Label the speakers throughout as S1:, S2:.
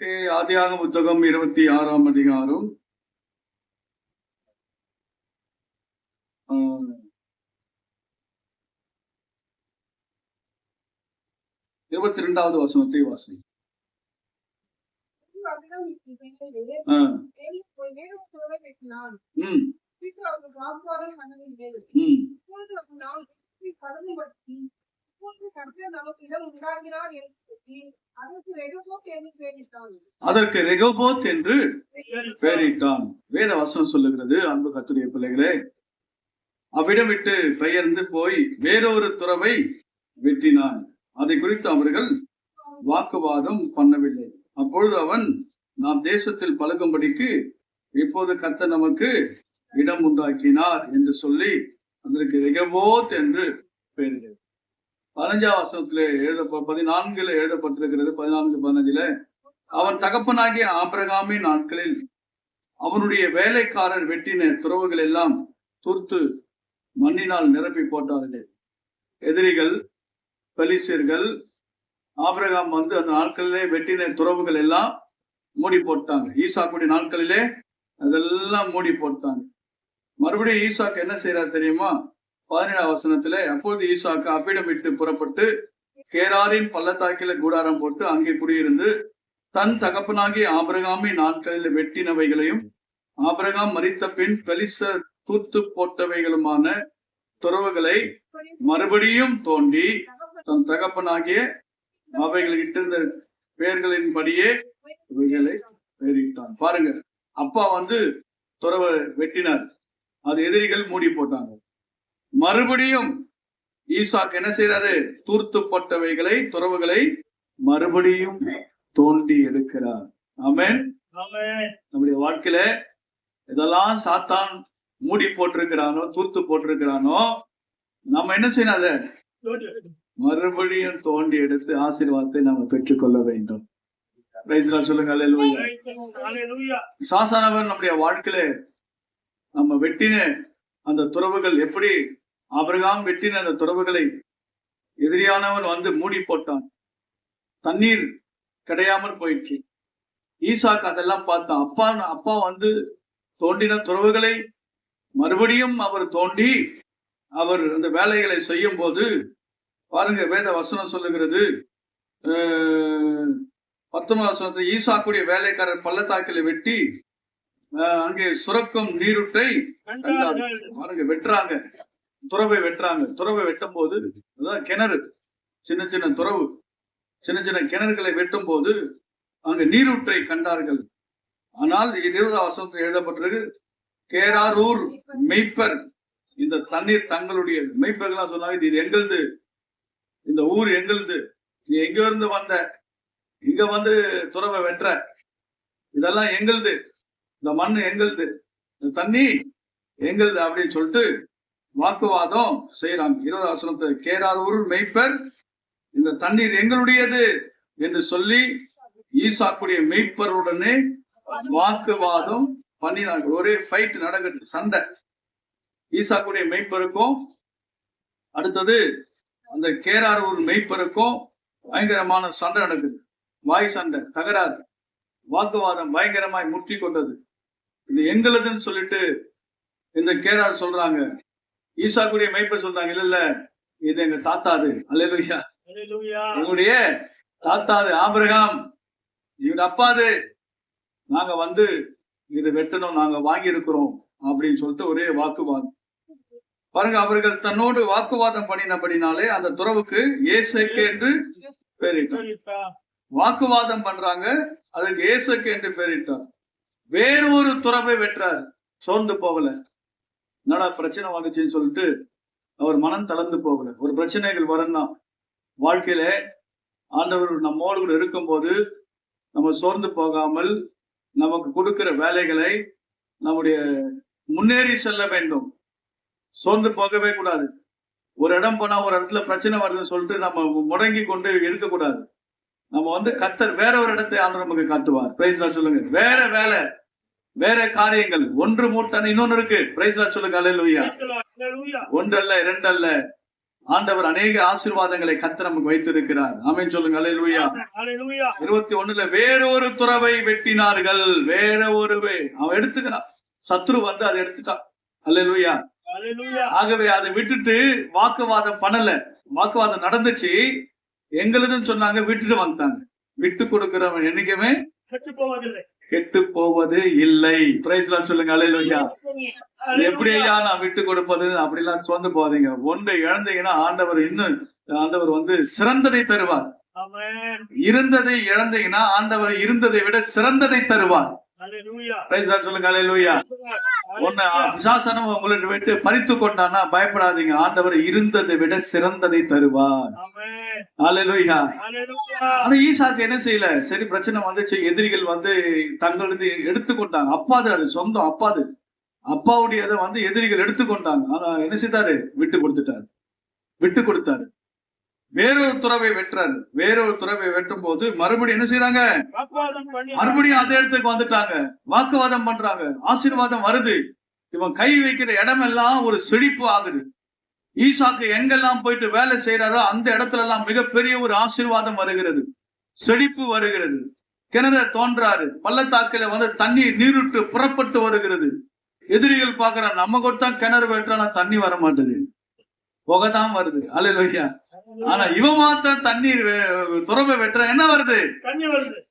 S1: ஆதியாகம புத்தகம் 26ஆம் அதிகாரம் 22வது வசனத்தை வாசி. அதற்கு ரெகோபோத் என்று பெயரிட்டான். வேத வசனம் சொல்லுகிறது, அன்பு கர்த்தருடைய பிள்ளைகளே, அவ்விடம் விட்டு பெயர்ந்து போய் வேறொரு துறவை வெட்டினான். அதை குறித்து அவர்கள் வாக்குவாதம் பண்ணவில்லை. அப்பொழுது அவன், நாம் தேசத்தில் பழகும்படிக்கு இப்போது கர்த்தர் நமக்கு இடம் உண்டாக்கினார் என்று சொல்லி அதற்கு ரெகோபோத் என்று பெயரிட்டார். 15ஆம் வசனத்திலே 14 எழுதப்பட்டிருக்கிறது. 14:15 அவன் தகப்பனாகிய ஆபிரகாமின் நாட்களில் அவனுடைய வேலைக்காரர் வெட்டின துறவுகள் எல்லாம் தூர்த்து மண்ணினால் நிரப்பி போட்டார்கள். எதிரிகள் பெலிஸ்தர்கள் ஆபிரகாம் வந்து அந்த நாட்களிலே வெட்டின துறவுகள் எல்லாம் மூடி போட்டாங்க. ஈசாக்குடைய நாட்களிலே அதெல்லாம் மூடி போட்டாங்க. மறுபடியும் ஈசாக்கு என்ன செய்யறாரு தெரியுமா? 17ஆம் வசனத்துல, அப்போது ஈசாக்கு அவ்விடம் விட்டு புறப்பட்டு கேராரின் பள்ளத்தாக்கில கூடாரம் போட்டு அங்கே குடியிருந்து தன் தகப்பனாகிய ஆபிரகாமின் நாட்களில் வெட்டினவைகளையும் ஆபிரகாம் மரித்த பின் பெலிஸ்தர் தூத்து போட்டவைகளுமான துறவுகளை மறுபடியும் தோண்டி தன் தகப்பனாகிய அவைகளில் இருந்த பெயர்களின்படியே இவைகளை பெயரிட்டான். பாருங்க, அப்பா வந்து துறவை வெட்டினார், அது எதிரிகள் மூடி போட்டாங்க. மறுபடியும் ஈசாக்கு என்ன செய்யறாரு? தூர்த்து போட்டவைகளை துறவுகளை மறுபடியும் தோண்டி எடுக்கிறார். ஆமென். நம்முடைய வாழ்க்கையில இதெல்லாம் சாத்தான் மூடி போட்டிருக்கிறானோ, தூர்த்து போட்டிருக்கிறானோ, நம்ம என்ன செய்யணும்? அதை மறுபடியும் தோண்டி எடுத்து ஆசீர்வாதத்தை நாம பெற்றுக்கொள்ள வேண்டும். சொல்லுங்க. சாசானவர் நம்முடைய வாழ்க்கையில நம்ம வெட்டின அந்த துறவுகள், எப்படி ஆபிரகாம் வெட்டின அந்த துறவுகளை எதிரியானவன் வந்து மூடி போட்டான், தண்ணீர் கிடையாமல் போயிடுச்சு. ஈசாக்கு அதெல்லாம் பார்த்தான். அப்பா வந்து தோண்டின துறவுகளை மறுபடியும் அவர் தோண்டி அவர் அந்த வேலைகளை செய்யும் போது பாருங்க, வேத வசனம் சொல்லுகிறது, 19ஆம் வசனத்தை, ஈசாக்குடைய வேலைக்காரர் பள்ளத்தாக்கில வெட்டி அங்கே சுரக்கும் நீருட்டை பாருங்க வெட்டுறாங்க, துறவை வெட்டுறாங்க. துறவை வெட்டும் போது, அதான் கிணறு, சின்ன சின்ன துறவு, சின்ன சின்ன கிணறுகளை வெட்டும் போது அங்க நீரூற்றை கண்டார்கள். ஆனால் 20ஆம் வசனத்தில் எழுதப்பட்டிருக்கு, கேராரூர் மெய்ப்பர், இந்த தண்ணீர் தங்களுடைய மெய்ப்பர்கள்லாம் சொன்னாங்க, இது எங்களுது, இந்த ஊர் எங்களுது, நீ எங்க இருந்து வந்த, இங்க வந்து துறவை வெட்டுற, இதெல்லாம் எங்களுது, இந்த மண் எங்களுது, இந்த தண்ணி எங்களுது அப்படின்னு சொல்லிட்டு வாக்குவாதம் செய்யறாங்க. 20ஆம் வசனத்தை, கேராரூர் மெய்ப்பர், இந்த தண்ணீர் எங்களுடையது என்று சொல்லி ஈசாக்குடைய மெய்ப்பருடனே வாக்குவாதம் பண்ணினாங்க. ஒரே ஃபைட் நடக்குது, சண்டை. ஈசாக்குடைய மெய்ப்பருக்கும் அடுத்தது அந்த கேராரூர் மெய்ப்பருக்கும் பயங்கரமான சண்டை நடக்குது. வாய் சண்டை, தகராறு, வாக்குவாதம் பயங்கரமாய் முற்றி கொண்டது. இது எங்களுதுன்னு சொல்லிட்டு இந்த கேரார் சொல்றாங்க. ஈசாக்குடைய மெய்ப்பர் சொல்றாங்க, இல்ல இது எங்க தாத்தாது, அல்லேலூயா, எங்களுடைய தாத்தாது, ஆபிரகாம் இவங்க அப்பாது, நாங்க வந்து இது வெட்டணும், நாங்க வாங்கி இருக்கிறோம் அப்படின்னு சொல்லிட்டு ஒரே வாக்குவாதம். பாருங்க, அவர்கள் தன்னோடு வாக்குவாதம் பண்ணினபடினாலே அந்த துறவுக்கு ஏசேக்கு என்று பெயரிட்டார். வாக்குவாதம் பண்றாங்க, அதுக்கு ஏசேக்கு என்று பெயரிட்டார். வேறொரு துறவை வெற்றார், சோர்ந்து போகல. என்னடா பிரச்சனை வந்துச்சுன்னு சொல்லிட்டு அவர் மனம் தளர்ந்து போகல. ஒரு பிரச்சனைகள் வரணும்னா வாழ்க்கையில ஆண்டவர் நம்மோடு கூட இருக்கும்போது நம்ம சோர்ந்து போகாமல் நமக்கு கொடுக்கிற வேலைகளை நம்முடைய முன்னேறி செல்ல வேண்டும். சோர்ந்து போகவே கூடாது. ஒரு இடம் போனா ஒரு இடத்துல பிரச்சனை வருதுன்னு சொல்லிட்டு நம்ம முடங்கி கொண்டு இருக்கக்கூடாது. நம்ம வந்து கர்த்தர் வேற ஒரு இடத்தை ஆண்டவர் நமக்கு காட்டுவார். பிரைஸ் லார்ட் சொல்லுங்க. வேற வேலை, வேற காரியங்கள், ஒன்று மூட்டான இன்னொன்னு இருக்கு. பிரைஸ் லார்ட் சொல்லுங்க. அல்லேலூயா. ஒன்று அல்ல, இரண்டு அல்ல, ஆண்டவர் அநேக ஆசீர்வாதங்களை கர்த்தர் நமக்கு வைத்திருக்கிறார். ஆமென் சொல்லுங்க. அல்லேலூயா. 21 வேறொரு துறவை வெட்டினார்கள். அவன் எடுத்துக்கிறான். சத்ரு வந்து அதை எடுத்துட்டான். அல்லேலூயா. ஆகவே அதை விட்டுட்டு வாக்குவாதம் பண்ணல. வாக்குவாதம் நடந்துச்சு, எங்களுதுன்னு சொன்னாங்க, விட்டுட்டு வந்துட்டாங்க. விட்டு கொடுக்கிறவன் என்னைக்குமே கெட்டு போவது இல்லை. பிரைஸ் சொல்லுங்க. அல்லேலூயா. எப்படி ஐயா நான் விட்டு கொடுப்பது அப்படிலாம் சொந்து போதீங்க. ஒன்றை இழந்தீங்கன்னா ஆண்டவர் வந்து சிறந்ததை தருவார். இருந்ததை இழந்தீங்கன்னா ஆண்டவர் இருந்ததை விட சிறந்ததை தருவார். சொல்லுங்க. அல்லேலூயா. ஒன்னு பிசாசனம் உங்களை விட்டு பறித்து கொண்டானா பயப்படாதீங்க, ஆண்டவர் இருந்ததை விட சிறந்ததை தருவார். அல்லேலூயா. ஆனா ஈசாக்கு என்ன செய்யல, சரி பிரச்சனை வந்துச்சு, எதிரிகள் வந்து தங்களது எடுத்துக்கொண்டாங்க. அப்பாது, அது சொந்தம் அப்பாது, அப்பாவுடையதை வந்து எதிரிகள் எடுத்துக்கொண்டாங்க. ஆனா என்ன செய்தாரு, விட்டு கொடுத்தாரு. வேறொரு துறவை வெட்டுறாரு. வேறொரு துறவை வெட்டும் போது மறுபடியும் என்ன செய்யறாங்க, மறுபடியும் அதே இடத்துக்கு வந்துட்டாங்க, வாக்குவாதம் பண்றாங்க. ஆசீர்வாதம் வருது. இவன் கை வைக்கிற இடம் எல்லாம் ஒரு செழிப்பு ஆகுது. ஈசாக்கு எங்கெல்லாம் போயிட்டு வேலை செய்யறாரோ அந்த இடத்துல எல்லாம் மிகப்பெரிய ஒரு ஆசீர்வாதம் வருகிறது, செழிப்பு வருகிறது. கிணறு தோன்றாரு, பள்ளத்தாக்கில வந்து தண்ணீர் நீருட்டு புறப்பட்டு வருகிறது. எதிரிகள் பாக்குறாங்க, நம்ம கொடுத்தா கிணறு வெட்டுறானா தண்ணி வர மாட்டேது, புகைதான் வருது. அல்லேலூயா. ஆனா இவன் மாத்திரம் தண்ணீர் துறவை வெட்டுற என்ன வருது,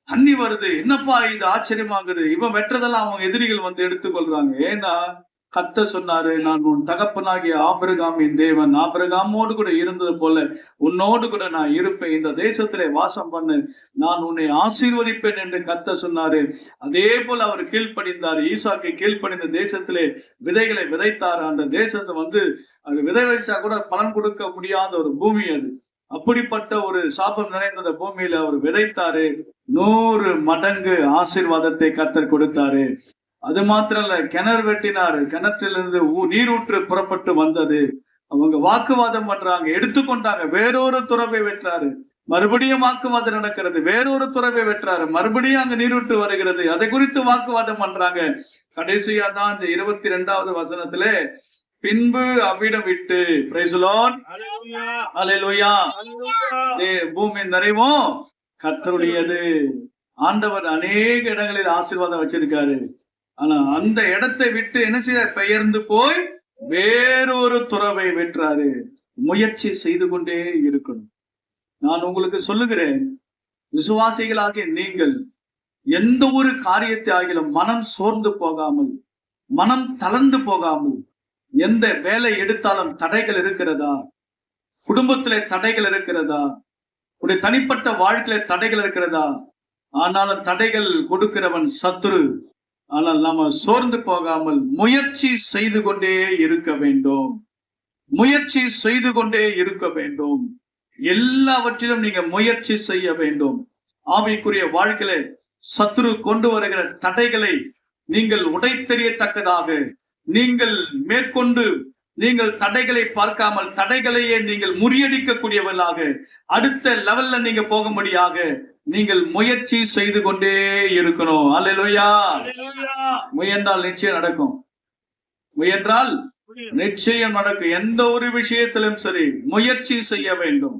S1: தண்ணி வருது. என்னப்பா இது ஆச்சரியமாகுது. இவன் வெட்டுறதெல்லாம் அவங்க எதிரிகள் வந்து எடுத்துக்கொள்றாங்க. ஏன்னா கர்த்தர் சொன்னாரு, நான் உன் தகப்பனாகிய ஆபிரகாமின் தேவன், ஆபிரகாமோடு கூட இருந்தது போல உன்னோடு கூட நான் இருப்பேன், இந்த தேசத்திலே வாசம் பண்ணு, நான் உன்னை ஆசீர்வதிப்பேன் என்று கர்த்தர் சொன்னாரு. அதே போல அவர் கீழ்ப்படிந்தார். ஈசாக்கை கீழ்ப்படிந்த தேசத்திலே விதைகளை விதைத்தார். அந்த தேசத்தை வந்து அது விதை வைச்சா கூட பலன் கொடுக்க முடியாத ஒரு பூமி அது. அப்படிப்பட்ட ஒரு சாபம் நிறைந்த பூமியில அவர் விதைத்தாரு. 100 மடங்கு ஆசீர்வாதத்தை கர்த்தர் கொடுத்தாரு. அது மாத்திரம் இல்ல, கிணறு வெட்டினாரு. கிணற்றிலிருந்து நீரூற்று புறப்பட்டு வந்தது. அவங்க வாக்குவாதம் பண்றாங்க, எடுத்துக்கொண்டாங்க. வேறொரு துறவை வெட்டுறாரு, மறுபடியும் வாக்குவாதம் நடக்கிறது. வேறொரு துறவை வெட்டுறாரு, மறுபடியும் அங்க நீரூற்று வருகிறது. அதை குறித்து வாக்குவாதம் பண்றாங்க. கடைசியா தான் இந்த 22வது வசனத்திலே பின்பு அவ்விடம் விட்டு, பிரைஸ் தி லார்ட், அல்லேலூயா, பூமி நிறைவும் கர்த்தருடையது. ஆண்டவர் அநேக இடங்களில் ஆசீர்வாதம் வச்சிருக்காரு. ஆனா அந்த இடத்தை விட்டு என்ன செய்ய, பெயர்ந்து போய் வேறொரு துறவை வெற்றாரு. முயற்சி செய்து கொண்டே இருக்கணும். நான் உங்களுக்கு சொல்லுகிறேன், விசுவாசிகளாகிய நீங்கள் எந்த ஒரு காரியத்தை ஆகிலும் மனம் சோர்ந்து போகாமல், மனம் தளர்ந்து போகாமல், எந்த வேலை எடுத்தாலும் தடைகள் இருக்கிறதா, குடும்பத்திலே தடைகள் இருக்கிறதா, உடைய தனிப்பட்ட வாழ்க்கையில தடைகள் இருக்கிறதா, ஆனாலும் தடைகள் கொடுக்கிறவன் சத்துரு. ஆனால் நாம சோர்ந்து போகாமல் முயற்சி செய்து கொண்டே இருக்க வேண்டும். முயற்சி செய்து கொண்டே இருக்க வேண்டும். எல்லாவற்றிலும் நீங்க முயற்சி செய்ய வேண்டும். ஆவிக்குரிய வாழ்க்கையில சத்துரு கொண்டு வருகிற தடைகளை நீங்கள் உடைத்தெறியத்தக்கதாக, நீங்கள் மேற்கொண்டு நீங்கள் தடைகளை பார்க்காமல் தடைகளையே நீங்கள் முறியடிக்கக்கூடியவர்களாக, அடுத்த லெவல்ல நீங்க போகும்படியாக நீங்கள் முயற்சி செய்து கொண்டே இருக்கணும். அல்லேலூயா. முயன்றால் நிச்சயம் நடக்கும். முயன்றால் நிச்சயம் நடக்கும். எந்த ஒரு விஷயத்திலும் சரி முயற்சி செய்ய வேண்டும்.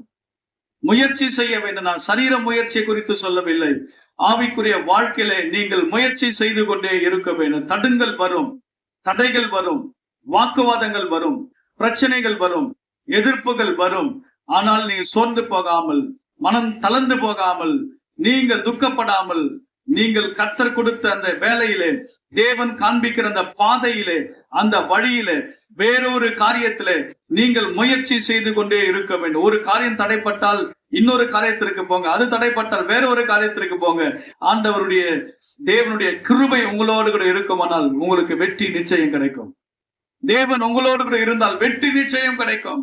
S1: முயற்சி செய்ய வேண்டும். நான் சரீர முயற்சி குறித்து சொல்லவில்லை. ஆவிக்குரிய வாழ்க்கையில நீங்கள் முயற்சி செய்து கொண்டே இருக்க வேண்டும். தடுங்கள் வரும், தடைகள் வரும், வாக்குவாதங்கள் வரும், பிரச்சனைகள் வரும், எதிர்ப்புகள் வரும். ஆனால் நீங்க சோர்ந்து போகாமல், மனம் தளர்ந்து போகாமல், நீங்கள் துக்கப்படாமல், நீங்கள் கர்த்தர் கொடுத்த அந்த வேலையிலே, தேவன் காண்பிக்கிற அந்த பாதையிலே, அந்த வழியிலே, வேறொரு காரியத்திலே நீங்கள் முயற்சி செய்து கொண்டே இருக்க வேண்டும். ஒரு காரியம் தடைப்பட்டால் இன்னொரு காரியத்திற்கு போங்க, அது தடைப்பட்டால் வேற ஒரு காரியத்திற்கு போங்க. ஆண்டவருடைய தேவனுடைய கிருபை உங்களோடு கூட இருக்குமானால் உங்களுக்கு வெற்றி நிச்சயம் கிடைக்கும். தேவன் உங்களோடு கூட இருந்தால் வெற்றி நிச்சயம் கிடைக்கும்.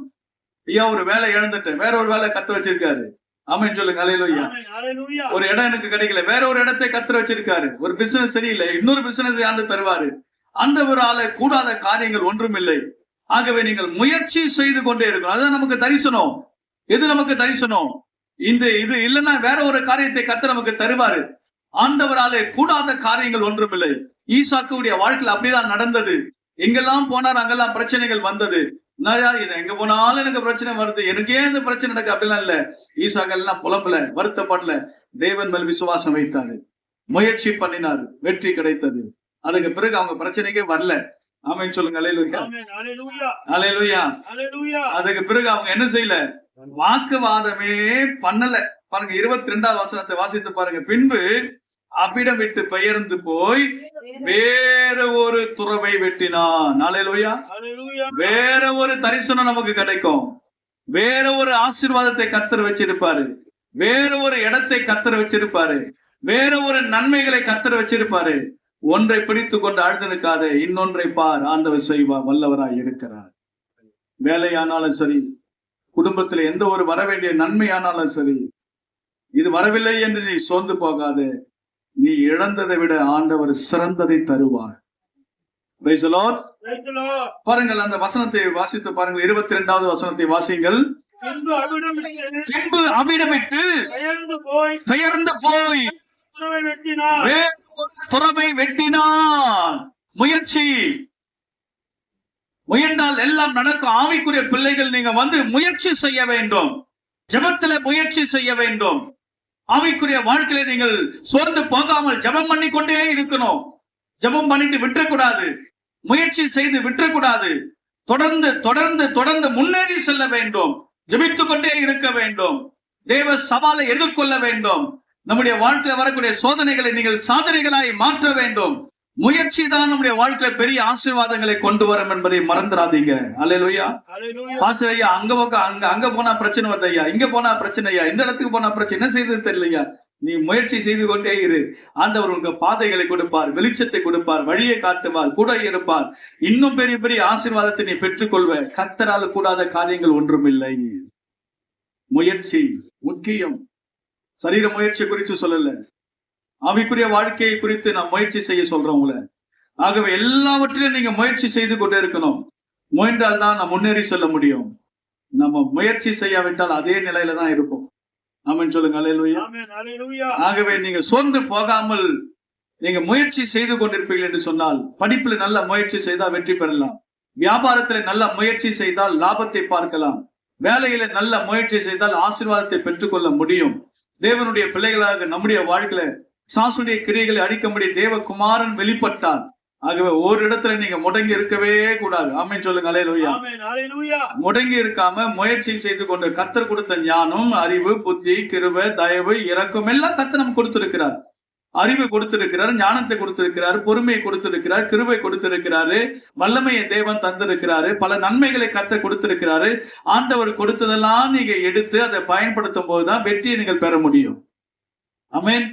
S1: ஐயா, ஒரு வேலை இழந்துட்டேன், வேற ஒரு வேலை கத்து வச்சிருக்காரு. ஆமென் சொல்லுங்க. அல்லேலூயா. ஒரு இடம் எனக்கு கிடைக்கல, வேற ஒரு இடத்தை கத்து வச்சிருக்காரு. ஒரு பிசினஸ் சரியில்லை, இன்னொரு பிசினஸ் ஆண்டு தருவாரு. ஆண்டவரால கூடாத காரியங்கள் ஒன்றும் இல்லை. ஆகவே நீங்கள் முயற்சி செய்து கொண்டே இருக்கணும். அதுதான் நமக்கு தரிசனம். எது நமக்கு தரிசனம்? இது இல்லைன்னா வேற ஒரு காரியத்தை கர்த்தர் நமக்கு தருவாரு. ஆண்டவராலே கூடாத காரியங்கள் ஒன்றும் இல்லை. ஈசாக்குடைய வாழ்க்கையில் அப்படிதான் நடந்தது. எங்கெல்லாம் போனார் அங்கெல்லாம் பிரச்சனைகள் வந்தது. என்னயா இது, எங்க போனாலும் எனக்கு பிரச்சனை வருது, எனக்கு ஏன் இந்த பிரச்சனை நடக்கு அப்படிலாம் இல்ல. ஈசாக்கெல்லாம் புலம்பல, வருத்தப்படல. தேவன் மேல் விசுவாசம் வைத்தாரு, முயற்சி பண்ணினாரு, வெற்றி கிடைத்தது. அதுக்கு பிறகு அவங்க பிரச்சனைக்கே வரல. ஆமென் சொல்லுங்க. அல்லேலூயா, அல்லேலூயா, அல்லேலூயா. அதுக்கு பிறகு அவங்க என்ன செய்யல, வாக்குவாதமே பண்ணல. பாருங்க 22வது வசனத்தை வாசித்து பாருங்க. பின்பு அவ்விடம் விட்டு பெயர்ந்து போய் வேற ஒரு துறவை வெட்டினான். அல்லேலூயா. வேற ஒரு தரிசனம் நமக்கு கிடைக்கும். வேற ஒரு ஆசீர்வாதத்தை கர்த்தர் வச்சிருப்பாரு. வேற ஒரு இடத்தை கர்த்தர் வச்சிருப்பாரு. வேற ஒரு நன்மைகளை கர்த்தர் வச்சிருப்பாரு. ஒன்றை பிடித்து கொண்டு அழுது நிற்காத, இன்னொன்றை பார், ஆண்டவர் செய்வார், வல்லவராய் இருக்கிறார். வேலையானாலும் சரி, குடும்பத்தில் எந்த ஒரு வரவேண்டிய நன்மையானாலும் சரி, இது வரவில்லை என்று நீ சோர்ந்து போகாது. நீ இழந்ததை விட ஆண்டவர் சிறந்ததை தருவார். Praise the Lord. பாருங்கள், அந்த வசனத்தை வாசித்து பாருங்கள். 22வது வசனத்தை வாசிங்கள். பின்பு அவ்விடம் விட்டு பெயர்ந்து போய் துறவை வெட்டினான். முயற்சி முயன்றால் எல்லாம் நடக்கும். ஆவிக்குரிய பிள்ளைகள், நீங்க முயற்சி செய்ய வேண்டும். ஜெபத்திலே முயற்சி செய்ய வேண்டும். ஆவிக்குரிய வாழ்க்கையில நீங்கள் சோர்ந்து போகாமல் ஜெபம் பண்ணி கொண்டே இருக்கணும். ஜெபம் பண்ணிட்டு விட்டுறக்கூடாது. முயற்சி செய்து விட்டுறக்கூடாது. தொடர்ந்து தொடர்ந்து தொடர்ந்து முன்னேறி செல்ல வேண்டும். ஜெபித்துக் கொண்டே இருக்க வேண்டும். தேவ சவாலை எதிர்கொள்ள வேண்டும். நம்முடைய வாழ்க்கையில வரக்கூடிய சோதனைகளை நீங்கள் சாதனைகளாய் மாற்ற வேண்டும். முயற்சி தான் நம்முடைய வாழ்க்கையில பெரிய ஆசீர்வாதங்களை கொண்டு வரும் என்பதை மறந்துடாதீங்க. அல்லேலூயா. பாஸ்டர் ஐயா, அங்க போனா பிரச்சனை வருது ஐயா, இங்க போனா பிரச்சனை ஐயா, இந்த இடத்துக்கு போனா பிரச்சனை, என்ன செய்தது தெரியலையா? நீ முயற்சி செய்து கொண்டே இரு. ஆண்டவர் உங்க பாதைகளை கொடுப்பார், வெளிச்சத்தை கொடுப்பார், வழியை காட்டுவார், கூட இருப்பார். இன்னும் பெரிய பெரிய ஆசீர்வாதத்தை நீ பெற்றுக்கொள்வ. கர்த்தரால் கூடாத காரியங்கள் ஒன்றும் இல்லை. முயற்சி முக்கியம். சரீர முயற்சி குறித்து சொல்லல, ஆவிக்குரிய வாழ்க்கையை குறித்து நான் முயற்சி செய்ய சொல்றேன் உங்களை. ஆகவே எல்லாவற்றிலும் நீங்க முயற்சி செய்து கொண்டே இருக்கணும். முயன்றால் தான் நாம் முன்னேறி செல்ல முடியும். நம்ம முயற்சி செய்யாவிட்டால் அதே நிலையில தான் இருப்போம். ஆமென் சொல்லுங்க. அல்லேலூயா. ஆகவே நீங்க சோர்ந்து போகாமல் நீங்க முயற்சி செய்து கொண்டிருப்பீர்கள் என்று சொன்னால், படிப்புல நல்ல முயற்சி செய்தால் வெற்றி பெறலாம். வியாபாரத்துல நல்ல முயற்சி செய்தால் லாபத்தை பார்க்கலாம். வேலையில நல்ல முயற்சி செய்தால் ஆசீர்வாதத்தை பெற்றுக்கொள்ள முடியும். தேவனுடைய பிள்ளைகளாக நம்முடைய வாழ்க்கையில சாசுடைய கிரியைகளை அழிக்கும்படி தேவகுமாரன் வெளிப்பட்டார். ஆகவே ஒரு இடத்துல நீங்க முடங்கி இருக்கவே கூடாது. ஆமென் சொல்லுங்க. அல்லேலூயா. முடங்கி இருக்காம முயற்சி செய்து கொண்டு கர்த்தர் கொடுத்த ஞானம், அறிவு, புத்தி, கிருபை, தயவு, இரக்கம் எல்லாம் கர்த்தர் நமக்கு கொடுத்திருக்கிறார். அறிவு கொடுத்திருக்கிறார், ஞானத்தை கொடுத்திருக்கிறார், பொறுமையை கொடுத்திருக்கிறார், கிருபை கொடுத்திருக்கிறாரு, வல்லமையை தேவன் தந்திருக்கிறாரு, பல நன்மைகளை கர்த்தர் கொடுத்திருக்கிறாரு. ஆண்டவர் கொடுத்ததெல்லாம் நீங்க எடுத்து அதை பயன்படுத்தும் போதுதான் வெற்றியை நீங்கள் பெற முடியும். ஆமென்.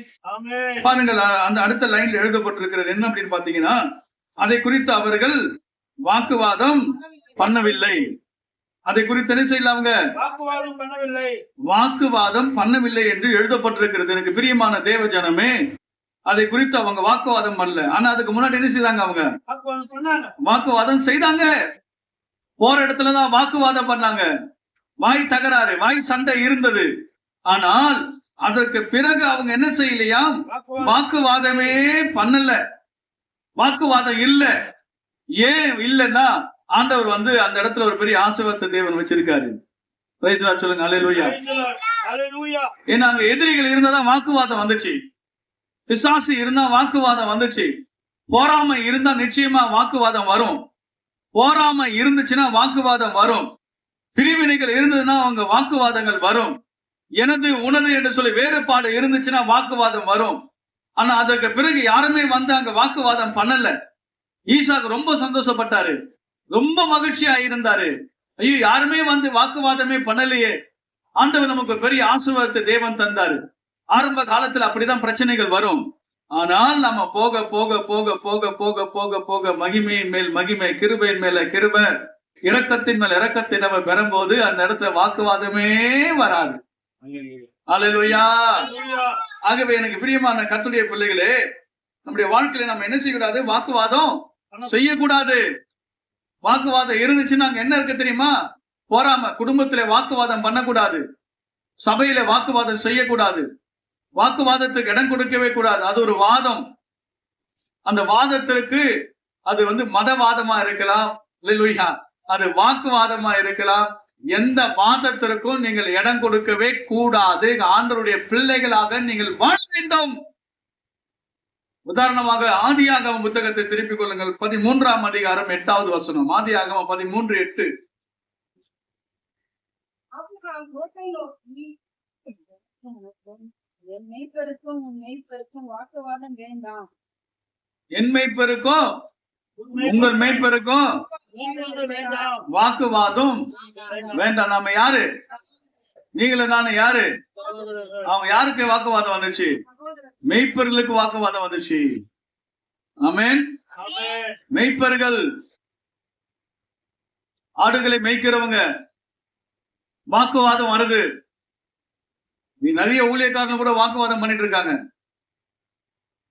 S1: பாருங்கள், அந்த அடுத்த லைன்ல எழுதப்பட்டிருக்கிறது என்ன அப்படின்னு பாத்தீங்கன்னா, அதை குறித்து அவர்கள் வாக்குவாதம் பண்ணவில்லை. அதை குறித்து என்ன செய்யல, அவங்க வாக்குவாதம் பண்ணவில்லை என்று எழுதப்பட்டிருக்கிறது. எனக்கு பிரியமான தேவ ஜனமே, அதை குறித்து அவங்க வாக்குவாதம் பண்ணல. ஆனா அதுக்கு முன்னாடி என்ன செய்தாங்க? அவங்க வாக்குவாதம் செய்தாங்க. போற இடத்துலதான் வாக்குவாதம் பண்ணாங்க. வாய் தகராறு, வாய் சண்டை இருந்தது. ஆனால் அதற்கு பிறகு அவங்க என்ன செய்யலையா? வாக்குவாதமே பண்ணல. வாக்குவாதம் இல்ல. ஏன் இல்லைன்னா, ஆண்டவர் அந்த இடத்துல ஒரு பெரிய ஆசீர்வாதத்தை தேவன் வச்சிருக்காரு. பிரைஸ் தி லார்ட் சொல்லுங்க. அல்லேலூயா. ஏன்னா அங்க எதிரிகள் இருந்தாதான் வாக்குவாதம் வந்துச்சு. பிசாசு இருந்தா வாக்குவாதம் வந்துச்சு. போராமை இருந்தா நிச்சயமா வாக்குவாதம் வரும். போராமை இருந்துச்சுன்னா வாக்குவாதம் வரும். பிரிவினைகள் இருந்ததுன்னா அவங்க வாக்குவாதங்கள் வரும். எனது உனது என்று சொல்லி வேறுபாடு இருந்துச்சுன்னா வாக்குவாதம் வரும். ஆனா அதற்கு பிறகு யாருமே அங்க வாக்குவாதம் பண்ணல. ஈசாக்கு ரொம்ப சந்தோஷப்பட்டாரு, ரொம்ப மகிழ்ச்சியா இருந்தாரு. ஐயோ, யாருமே வாக்குவாதமே பண்ணலையே, ஆண்டவர் நமக்கு பெரிய ஆசீர்வாதத்தை தேவன் தந்தாரு. ஆரம்ப காலத்துல அப்படிதான் பிரச்சனைகள் வரும். ஆனால் நம்ம போக போக போக போக போக போக போக மகிமையின் மேல் மகிமை, கிருபையின் மேல கிருபை, இரக்கத்தின் மேல் இரக்கத்தை நம்ம பெறும்போது அந்த இடத்துல வாக்குவாதமே வராது. அல்லேலூயா. ஆகவே எனக்கு பிரியமான கர்த்தருடைய பிள்ளைகளே, நம்முடைய வாழ்க்கையில நம்ம என்ன செய்யக்கூடாது? வாக்குவாதம் செய்யக்கூடாது. வாக்குவாதம் இருந்துச்சுன்னா அங்க என்ன இருக்கு தெரியுமா? போராம. குடும்பத்திலே வாக்குவாதம் பண்ணக்கூடாது. சபையில வாக்குவாதம் செய்யக்கூடாது. வாக்குவாதத்துக்கு இடம் கொடுக்கவே கூடாது. அது ஒரு வாதம். அந்த வாதத்திற்கு அது மதவாதமா இருக்கலாம். அல்லேலூயா. அது வாக்குவாதமா இருக்கலாம். எந்த வாதத்திற்கும் நீங்கள் இடம் கொடுக்கவே கூடாது. ஆண்டவருடைய பிள்ளைகளாக நீங்கள் வாழ வேண்டும். உதாரணமாக ஆதியாகமம் புத்தகத்தை திருப்பிக் கொள்ளுங்கள். 13ஆம் அதிகாரம் 8வது வசனம். ஆதியாகமம் 13:8.
S2: என் மெய்ப்பெருக்கும் உன் மெய்ப்பெருக்கும் வாக்குவாதம் வேண்டாம்.
S1: என் மெய்ப்பெருக்கும் உங்கள் மெய்ப்பெருக்கும் வாக்குவாதம் வேண்டாம். நாம யாரு? நீங்களும் நானும் யாரு? அவங்க யாருக்கு வாக்குவாதம் வந்துச்சு? மெய்ப்பர்களுக்கு வாக்குவாதம் வந்துச்சு. ஆமென். மெய்ப்பர்கள், ஆடுகளை மேய்க்கிறவங்க, வாக்குவாதம் வருது. நீ நிறைய ஊழியக்காரங்க கூட வாக்குவாதம் பண்ணிட்டு இருக்காங்க.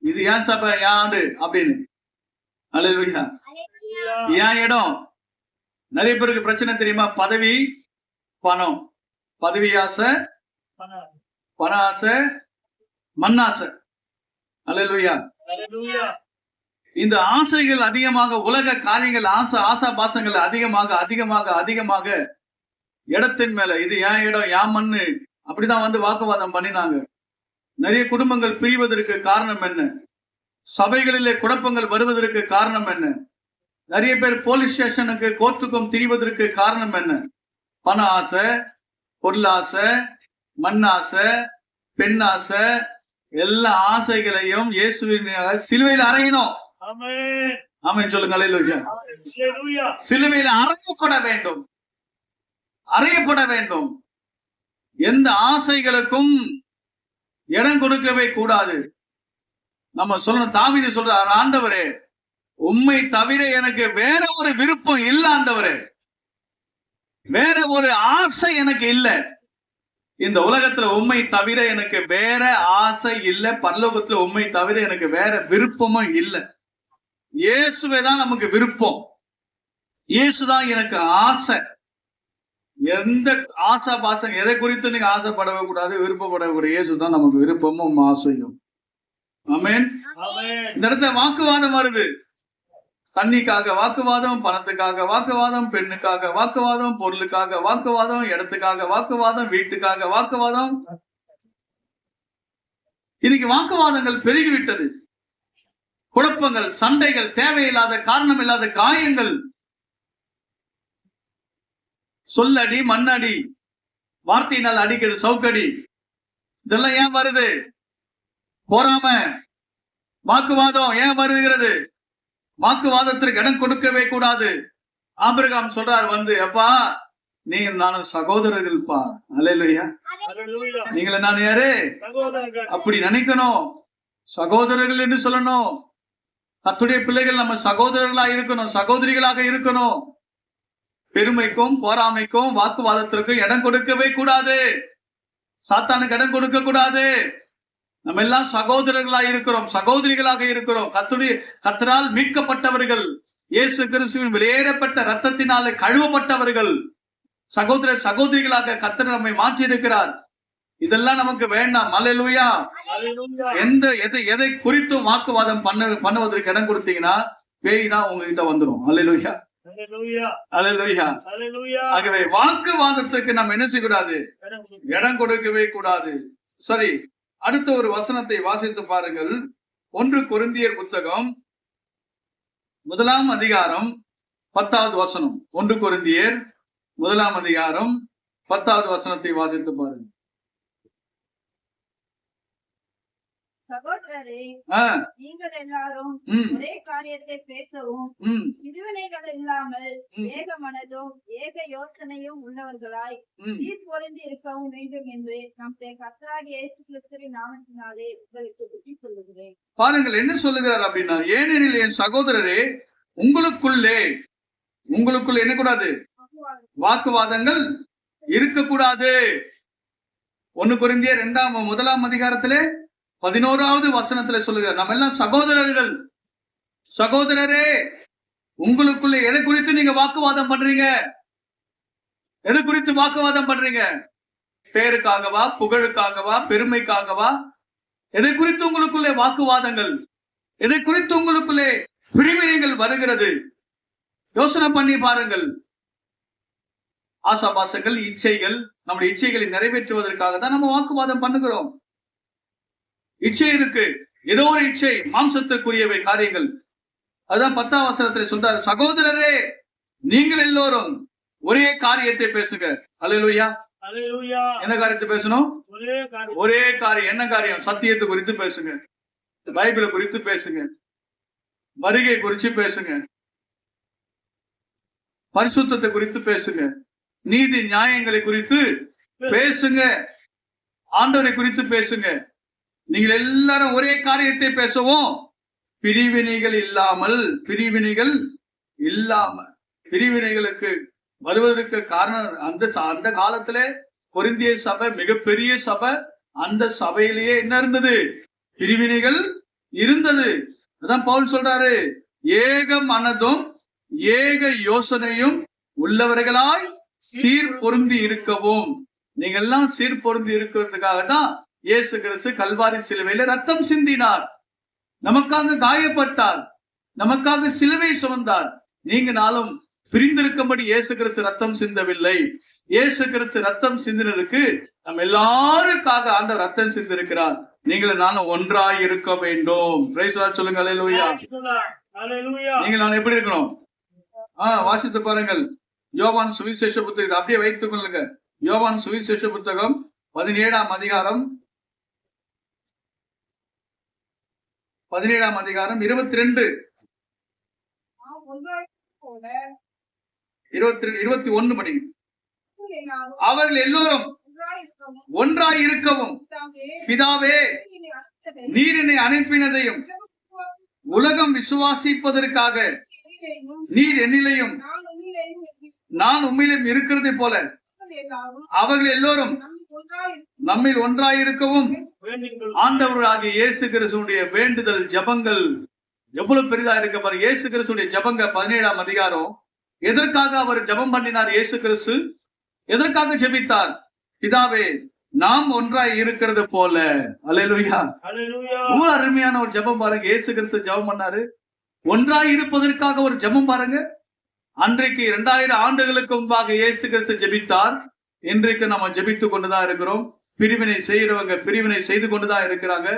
S1: இது ஏன் சபை, ஏன் ஆடு அப்படின்னு. அல்லேலூயா. ஏன் இடம்? நிறைய பேருக்கு பிரச்சனை தெரியுமா? பதவி, பணம். பதவி ஆசை, பண ஆசை, மண்ணாசை. அல்லேலூயா. இந்த ஆசைகள் அதிகமாக, உலக காரியங்கள், ஆசா பாசங்கள் அதிகமாக அதிகமாக அதிகமாக இடத்தின் மேல, இது ஏன் இடம், ஏன் மண்ணு, அப்படிதான் வந்து வாக்குவாதம் பண்ணினாங்க. நிறைய குடும்பங்கள் பிரிவதற்கு காரணம் என்ன? சபைகளிலே குழப்பங்கள் வருவதற்கு காரணம் என்ன? நிறைய பேர் போலீஸ் ஸ்டேஷனுக்கு, கோர்ட்டுக்கும் திரிவதற்கு காரணம் என்ன? பண ஆசை, பொருளாசை, மண்ணாசை, பெண்ணாசை. எல்லா ஆசைகளையும் இயேசுவின் சிலுவையில் அறையணும். ஆமென் சொல்லுங்க. அல்லேலூயா. சிலுவையில் அறையப்பட வேண்டும், அறையப்பட வேண்டும். எந்த ஆசைகளுக்கும் இடம் கொடுக்கவே கூடாது. நம்ம சொல்ல, தாவீது சொல்றார், ஆண்டவரே உம்மை தவிர எனக்கு வேற ஒரு விருப்பம் இல்ல. ஆண்டவரே வேற ஒரு ஆசை எனக்கு இல்ல. இந்த உலகத்துல உம்மை தவிர எனக்கு வேற ஆசை இல்ல. பரலோகத்துல உம்மை தவிர எனக்கு வேற விருப்பமும் இல்ல. இயேசுவே தான் நமக்கு விருப்பம். இயேசுதான் எனக்கு ஆசை. எந்த ஆசா பாசம் எதை குறித்து நீங்க ஆசைப்படவே கூடாது, விருப்பப்படவே கூடாது. இயேசு தான் நமக்கு விருப்பமும் ஆசையும். ஆமென். இந்த இடத்துல வாக்குவாதம் வருது. தண்ணிக்காக வாக்குவாதம், பணத்துக்காக வாக்குவாதம், பெண்ணுக்காக வாக்குவாதம், பொருளுக்காக வாக்குவாதம், இடத்துக்காக வாக்குவாதம், வீட்டுக்காக வாக்குவாதம். இன்னைக்கு வாக்குவாதங்கள் பெருகிவிட்டது. குழப்பங்கள், சண்டைகள், தேவையில்லாத, காரணம் இல்லாத காயங்கள், சொல்லடி, மண்ணடி, வார்த்தையினால் அடிக்கிறது, சவுக்கடி. இதெல்லாம் ஏன் வருது? போராம, வாக்குவாதம் ஏன் வருகிறது? வாக்குவாதத்திற்கு இடம் கொடுக்கவே கூடாது. ஆபிரகாம் சொல்றார் வந்து, அப்பா நீங்க நானும் சகோதரர்கள்ப்பா. அல்லேலூயா. நீங்கள நான் யாரு? அப்படி நினைக்கணும். சகோதரர்கள் என்று சொல்லணும். கர்த்தருடைய பிள்ளைகள் நம்ம சகோதரர்களாக இருக்கணும், சகோதரிகளாக இருக்கணும். பெருமைக்கும் பொறாமைக்கும் வாக்குவாதத்திற்கும் இடம் கொடுக்கவே கூடாது. சாத்தானுக்கு இடம் கொடுக்க கூடாது. நம்ம எல்லாம் சகோதரர்களாக இருக்கிறோம், சகோதரிகளாக இருக்கிறோம். கர்த்தரால் மீட்கப்பட்டவர்கள், இயேசு கிறிஸ்துவின் வெளியேறப்பட்ட ரத்தத்தினாலே கழுவப்பட்டவர்கள், சகோதர சகோதரிகளாக கர்த்தர் நம்மை மாற்றி இருக்கிறார். இதெல்லாம் நமக்கு வேண்டாம். அல்லேலூயா. எதை குறித்தும் வாக்குவாதம் பண்ணுவதற்கு இடம் கொடுத்தீங்கன்னா பேய் தான் உங்ககிட்ட வந்துடும். அல்லேலூயா. அல்லேலூயா. ஆகவே வாக்குவாதத்துக்கு நம்ம என்ன செய்யக்கூடாது? இடம் கொடுக்கவே கூடாது. சரி, அடுத்த ஒரு வசனத்தை வாசித்து பாருங்கள். 1 கொரிந்தியர் புத்தகம் 1ஆம் அதிகாரம் 10வது வசனம். 1 கொரிந்தியர் 1ஆம் அதிகாரம் 10வது வசனத்தை வாசித்து பாருங்கள்.
S2: சகோதரரே, நீங்கள் எல்லாரும் ஒரே காரியத்தை பேசவும், பிரிவினைகள் இல்லாமல் ஏக மனதும் ஏக யோசனையும் உள்ளவர்களாய் தீர்ப்பொருந்தி இருக்கவும் வேண்டும் என்று நம்முடைய கர்த்தராகிய இயேசு கிறிஸ்துவின் நாமத்தினாலே உங்களுக்கு புத்தி சொல்லுகிறேன்.
S1: பாருங்கள் என்ன சொல்லுகிறார் அப்படின்னா, ஏனெனில் என் சகோதரரே, உங்களுக்குள்ளே என்ன கூடாது? வாக்குவாதங்கள் இருக்கக்கூடாது. 1 கொரிந்தியர் 1ஆம் அதிகாரத்திலே 11வது வசனத்துல சொல்லுகிறார், நம்ம எல்லாம் சகோதரர்கள். சகோதரரே, உங்களுக்குள்ள எதை குறித்து நீங்க வாக்குவாதம் பண்றீங்க? எதை குறித்து வாக்குவாதம் பண்றீங்க? பேருக்காகவா, புகழுக்காகவா, பெருமைக்காகவா? எதை குறித்து உங்களுக்குள்ளே வாக்குவாதங்கள்? எதை குறித்து உங்களுக்குள்ளே பிரிவினைகள் வருகிறது? யோசனை பண்ணி பாருங்கள். ஆசாபாசங்கள், இச்சைகள், நம்முடைய இச்சைகளை நிறைவேற்றுவதற்காக தான் நம்ம வாக்குவாதம் பண்ணுகிறோம். இச்சை இருக்கு, ஏதோ ஒரு இச்சை, மாம்சத்திற்குரியவை காரியங்கள். அதுதான் 10ஆம் வசனத்தில் சொல்றாரு, சகோதரரே நீங்கள் எல்லோரும் ஒரே காரியத்தை பேசுங்க. அல்லேலூயா. என்ன காரியத்தை பேசணும்? ஒரே காரியம். என்ன காரியம்? சத்தியத்தை குறித்து பேசுங்க, பைபிளை குறித்து பேசுங்க, வருகை குறித்து பேசுங்க, பரிசுத்தத்தை குறித்து பேசுங்க, நீதி நியாயங்களை குறித்து பேசுங்க, ஆண்டவரை குறித்து பேசுங்க. நீங்கள் எல்லாரும் ஒரே காரியத்தை பேசவும், பிரிவினைகள் இல்லாமல். பிரிவினைகளுக்கு வருவதற்கு காரணம் அந்த காலத்துல கொரிந்திய சபை மிகப்பெரிய சபை. அந்த சபையிலேயே என்ன இருந்தது? பிரிவினைகள் இருந்தது. அதான் பவுல் சொல்றாரு, ஏக மனதும் ஏக யோசனையும் உள்ளவர்களாய் சீர் பொருந்தி இருக்கவும். நீங்க எல்லாம் சீர் பொருந்தி இருக்கிறதுக்காக தான் இயேசு கிறிஸ்து கல்வாரி சிலுவையில ரத்தம் சிந்தினார், நமக்காக காயப்பட்டார், நமக்காக சிலுவை சுமந்தார். நீங்க நாளும் பிரிந்திருக்கும்படி இயேசு கிறிஸ்து ரத்தம் சிந்தவில்லை. இயேசு கிறிஸ்து ரத்தம் சிந்தினதுக்கு நம்ம எல்லாருக்காக ஆண்டவர் ரத்தம் சிந்திருக்கிறார். நீங்கள் நானும் ஒன்றாய் இருக்க வேண்டும். பிரைஸ் லார்ட் சொல்லுங்க. அல்லேலூயா. நீங்கள் நான் எப்படி இருக்கணும்? வாசித்து பாருங்கள். யோவான் சுவிசேஷ புத்தகம் அப்படியே வைத்துக் கொள்ளுங்க. யோவான் சுவிசேஷ புத்தகம் 17ஆம் அதிகாரம் 22 21 படிங்க. அவர்கள் எல்லோரும் ஒன்றாய் இருக்கவும், பிதாவே நீர் என்னை அனுப்பினதையும் உலகம் விசுவாசிப்பதற்காக நீர் என்னிலையும் நான் உம்மிலும் இருக்கிறதை போல அவர்கள் எல்லோரும் நம்மில் ஒன்றாயிருக்கவும். ஆண்டவராகிய இயேசு கிறிஸ்துவுடைய வேண்டுதல் ஜபங்கள் எவ்வளவு பெரிதா இருக்க பாரு. இயேசு கிறிஸ்துடைய ஜபங்கள் 17ஆம் அதிகாரம். எதற்காக அவர் ஜபம் பண்ணினார்? இயேசு கிறிஸ்து எதற்காக ஜெபித்தார்? பிதாவே நாம் ஒன்றாய் இருக்கிறது போல. அல்லேலூயா. ரொம்ப அருமையான ஒரு ஜபம் பாருங்க. இயேசு கிறிஸ்து ஜபம் பண்ணாரு, ஒன்றாய் இருப்பதற்காக ஒரு ஜபம் பாருங்க. அன்றைக்கு 2000 ஆண்டுகளுக்கு முன்பாக இயேசு கிறிஸ்து ஜெபித்தார். இன்றைக்கு நம்ம ஜெபித்து கொண்டுதான் இருக்கிறோம். பிரிவினை செய்யறவங்க பிரிவினை செய்து கொண்டுதான் இருக்கிறாங்க.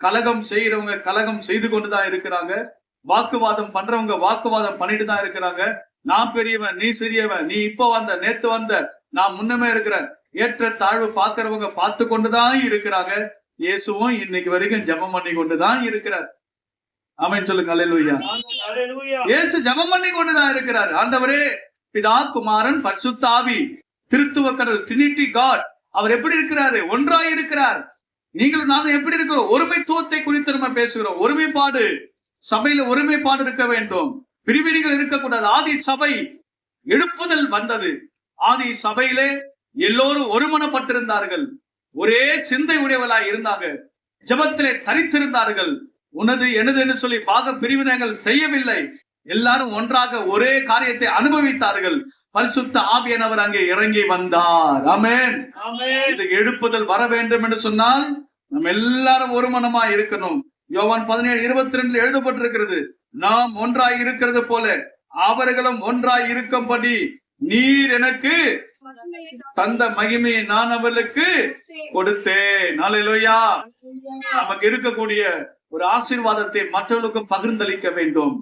S1: கலகம் செய்யறவங்க கலகம் செய்து கொண்டுதான் இருக்கிறாங்க. வாக்குவாதம் பண்றவங்க வாக்குவாதம் பண்ணிட்டு தான் இருக்கிறாங்க. நான் பெரியவன், நீ சிறியவன், நீ இப்ப வந்த, நேத்து வந்த, நான் முன்னமே இருக்கிறேன். ஏற்ற தாழ்வு பார்க்கிறவங்க பார்த்து கொண்டுதான் இருக்கிறாங்க. இயேசுவும் இன்னைக்கு வரைக்கும் ஜெபம் பண்ணி கொண்டுதான் இருக்கிறார். ஆமென் சொல்லுங்க. அல்லேலூயா. இயேசு ஜெபம் பண்ணி கொண்டுதான் இருக்கிறார். ஆண்டவரே பிதா குமாரன் பரிசுத்த ஆவி திருத்துவ கடல் ட்ரினிட்டி காட் அவர் எப்படி இருக்கிறாரு? ஒன்றாய் இருக்கிறார். நீங்களும் நானும் எப்படி இருக்கிறோம்? ஒருமைத்துவத்தை குறித்து நம்ம பேசுகிறோம். ஒருமைப்பாடு, சபையில ஒருமைப்பாடு இருக்க வேண்டும், பிரிவினைகள் இருக்கக்கூடாது. ஆதி சபை எழுப்புதல் வந்தது. ஆதி சபையிலே எல்லோரும் ஒருமனப்பட்டிருந்தார்கள், ஒரே சிந்தை உடையவளாய் இருந்தாங்க, ஜெபத்திலே தரித்திருந்தார்கள். உனது எனது என்று சொல்லி பாக பிரிவினைகள் செய்யவில்லை. எல்லாரும் ஒன்றாக ஒரே காரியத்தை அனுபவித்தார்கள். பரிசுத்த ஆவியானவர் அங்கே இறங்கி வந்தார். ஆமென். இது எழுப்புதல் வர வேண்டும் என்று சொன்னால் நம்ம எல்லாரும் ஒரு மனமா இருக்கணும். யோவான் 17:22 எழுதப்பட்டிருக்கிறது, நாம் ஒன்றாய் இருக்கிறது போல அவர்களும் ஒன்றாய் இருக்கும்படி நீர் எனக்கு தந்த மகிமையை நான் அவர்களுக்கு கொடுத்தேன். அல்லேலூயா. நமக்கு இருக்கக்கூடிய ஒரு ஆசீர்வாதத்தை மற்றவர்களுக்கும் பகிர்ந்தளிக்க வேண்டும்,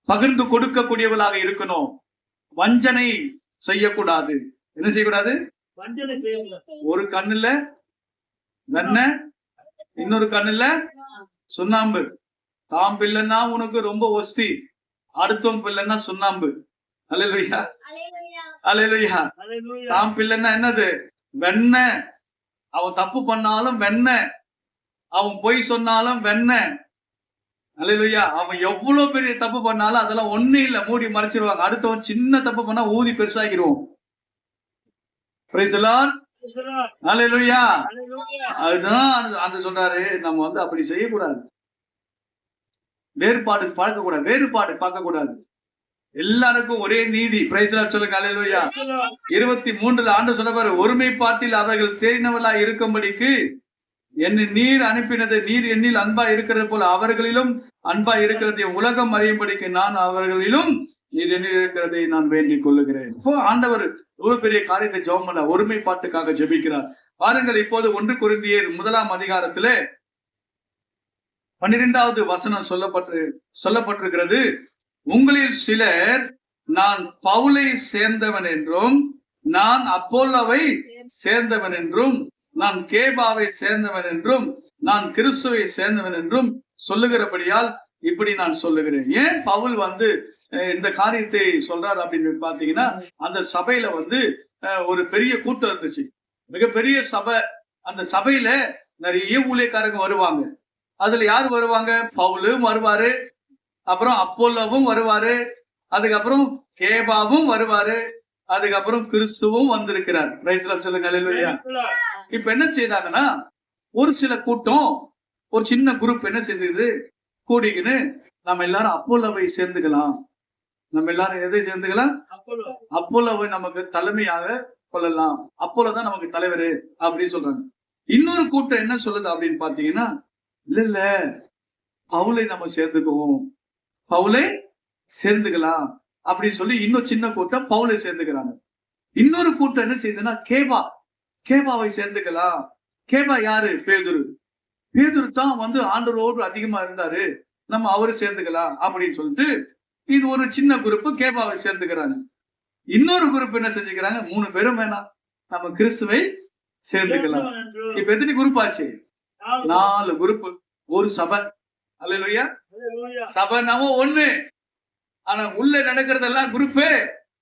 S1: பகிர்ந்து கொடுக்கக்கூடியவர்களாக இருக்கணும். வஞ்சனை செய்யக்கூடாது. என்ன செய்யக்கூடாது? ஒரு கண்ணுல வெண்ணெய், இன்னொரு கண்ணுல சுண்ணாம்பு. தாம் பிள்ளைன்னா உனக்கு ரொம்ப ஒஸ்தி, அடுத்தவன் பிள்ளைன்னா சுண்ணாம்பு. அல்லேலூயா. அல்லேலூயா. தாம் பிள்ளைன்னா என்னது? வெண்ணெய். அவன் தப்பு பண்ணாலும் வெண்ணெய், அவன் பொய் சொன்னாலும் வெண்ணெய். அல்லேலூயா. அவன் எவ்வளவு பெரிய தப்பு பண்ணாலும் அதெல்லாம் ஒண்ணு இல்ல, மூடி மறைச்சிருவாங்க. அடுத்தவன் சின்ன தப்பு பண்ணா ஊதி பெருசாகிடுவோம். Praise the Lord. அல்லேலூயா. அதுதான் அந்த சொல்றாரு, நம்ம அப்படி செய்யக்கூடாது. வேறுபாடு பார்க்க கூடாது, வேறுபாடு பார்க்க கூடாது. எல்லாருக்கும் ஒரே நீதி. பிரைஸ் தி லார்ட் சொல்லுங்க. அல்லேலூயா. 23 ஆண்டு சொல்றாரு, ஒருமைப்பாட்டில் அவர்கள் தேறினவர்களா இருக்கும்படிக்கு என்னை நீர் அனுப்பினது, நீர் என்னில் அன்பா இருக்கிறது போல அவர்களிலும் அன்பா இருக்கிறது உலகம் அறியும்படிக்கு நான் அவர்களிலும் நீர் என்னில் இருக்கிறதை நான் வேண்டிக் கொள்ளுகிறேன். இப்போ ஆண்டவர் இவ்வளவு பெரிய காரியத்தை ஜெபம் பண்ண ஒருமைப்பாட்டுக்காக ஜெபிக்கிறார். பாருங்கள், இப்போது 1 கொரிந்தியர் 1ஆம் அதிகாரத்திலே 12வது வசனம் சொல்லப்பட்டிருக்கிறது. உங்களில் சிலர் நான் பவுலை சேர்ந்தவன் என்றும், நான் அப்போலோவை சேர்ந்தவன் என்றும், நான் கேபாவை சேர்ந்தவன் என்றும், நான் கிறிஸ்துவை சேர்ந்தவன் என்றும் சொல்லுகிறபடியால் இப்படி நான் சொல்லுகிறேன். ஏன் பவுல் இந்த காரியத்தை சொல்றாரு அப்படின்னு பாத்தீங்கன்னா, அந்த சபையில ஒரு பெரிய கூட்டம் இருந்துச்சு, மிகப்பெரிய சபை. அந்த சபையில நிறைய ஊழியக்காரங்க வருவாங்க. அதுல யார் வருவாங்க? பவுலும் வருவாரு, அப்புறம் அப்போலோவும் வருவாரு, அதுக்கப்புறம் கேபாவும் வருவாரு, அதுக்கப்புறம் கிறிஸ்துவும் வந்திருக்கிறார். சொல்லுங்க அல்லேலூயா. இப்ப என்ன செய்தாங்கன்னா, ஒரு சில கூட்டம், ஒரு சின்ன குரூப் என்ன செய்தது, கூடிக்கின்னு நம்ம எல்லாரும் அப்போலோவை சேர்ந்துக்கலாம், நம்ம எல்லாரும் எதை சேர்ந்துக்கலாம், அப்போலோவை நமக்கு தலைமையாக கொள்ளலாம், அப்போலோ தான் நமக்கு தலைவர் அப்படின்னு சொல்றாங்க. இன்னொரு கூட்டம் என்ன சொல்லுது அப்படின்னு பாத்தீங்கன்னா, இல்ல பவுலை நம்ம சேர்ந்துக்குவோம், பவுலை சேர்ந்துக்கலாம் அப்படின்னு சொல்லி இன்னும் சின்ன கூட்டம் பவுலை சேர்ந்துக்கிறாங்க. இன்னொரு கூட்டம் என்ன செய்யுதுன்னா, கேபாவை சேர்ந்துக்கலாம். கேபா யாரு? பேதுரு. பேதுரு தான் ஆண்டவரோடு அதிகமா இருந்தாரு, நம்ம அவரு சேர்ந்துக்கலாம் அப்படின்னு சொல்லிட்டு இது ஒரு சின்ன குரூப் கேபாவை சேர்ந்துக்கிறாங்க. இன்னொரு குரூப் என்ன செஞ்சுக்கிறாங்க, 3 பேரும் வேணாம், நம்ம கிறிஸ்துவை சேர்ந்துக்கலாம். இப்ப எத்தனை குரூப் ஆச்சு? 4 குரூப். ஒரு சபை. அல்லேலூயா. சபை நாம ஒண்ணு, ஆனா உள்ள நடக்கிறதெல்லாம் group.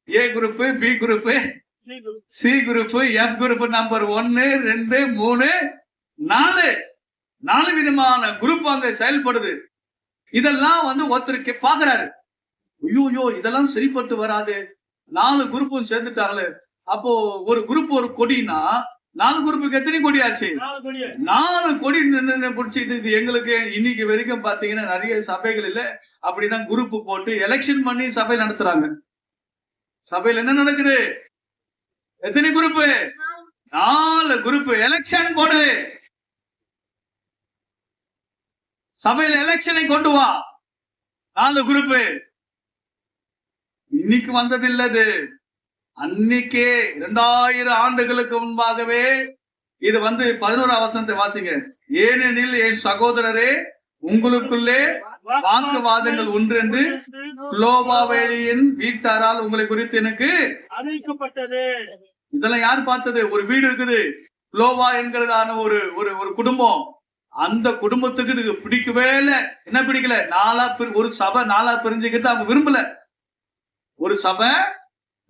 S1: A group, B group, C group, F group, number 1, 2, 3, 4 விதமான குரூப் அங்க செயல்படுது. இதெல்லாம் ஒருத்தருக்கு பாக்குறாரு, ஐயோ இதெல்லாம் சரிப்பட்டு வராது, 4 குரூப்பும் சேர்ந்துட்டாங்களே. அப்போ ஒரு குரூப் ஒரு கொடினா 4 குரூப்புக்கு எத்தனை கொடி ஆச்சு? 4 கொடி பிடிச்சிட்டு. இது எங்களுக்கு இன்னைக்கு வரைக்கும் பாத்தீங்கன்னா நிறைய சபைகள் இல்ல அப்படிதான் குரூப் போட்டு எலெக்ஷன் பண்ணி சபை நடத்துறாங்க. சபையில என்ன நடக்குது? எத்தனை குரூப்? 4 குரூப். எலெக்ஷன் போடு, சபையில எலெக்ஷனை கொண்டு வா. 4 குரூப். இன்னைக்கு வந்தது இல்லது, அன்னைக்கே 2000 ஆண்டுகளுக்கு முன்பாகவே இது 11ஆம் வசனத்தை வாசிங்க. ஏனெனில் என் சகோதரரே, உங்களுக்குள்ளே வாக்குவாதங்கள் ஒன்று என்று லோபாவேலியின் வீட்டாரால் உங்களை குறித்து எனக்கு அறிவிக்கப்பட்டது. இதெல்லாம் யார் பார்த்தது? ஒரு வீடு இருக்குது, லோபா என்கிறதான ஒரு குடும்பம். அந்த குடும்பத்துக்கு இது பிடிக்கவே இல்லை. என்ன பிடிக்கல? ஒரு சபை 4 பிரிஞ்சுக்கிறது அவங்க விரும்பல. ஒரு சபை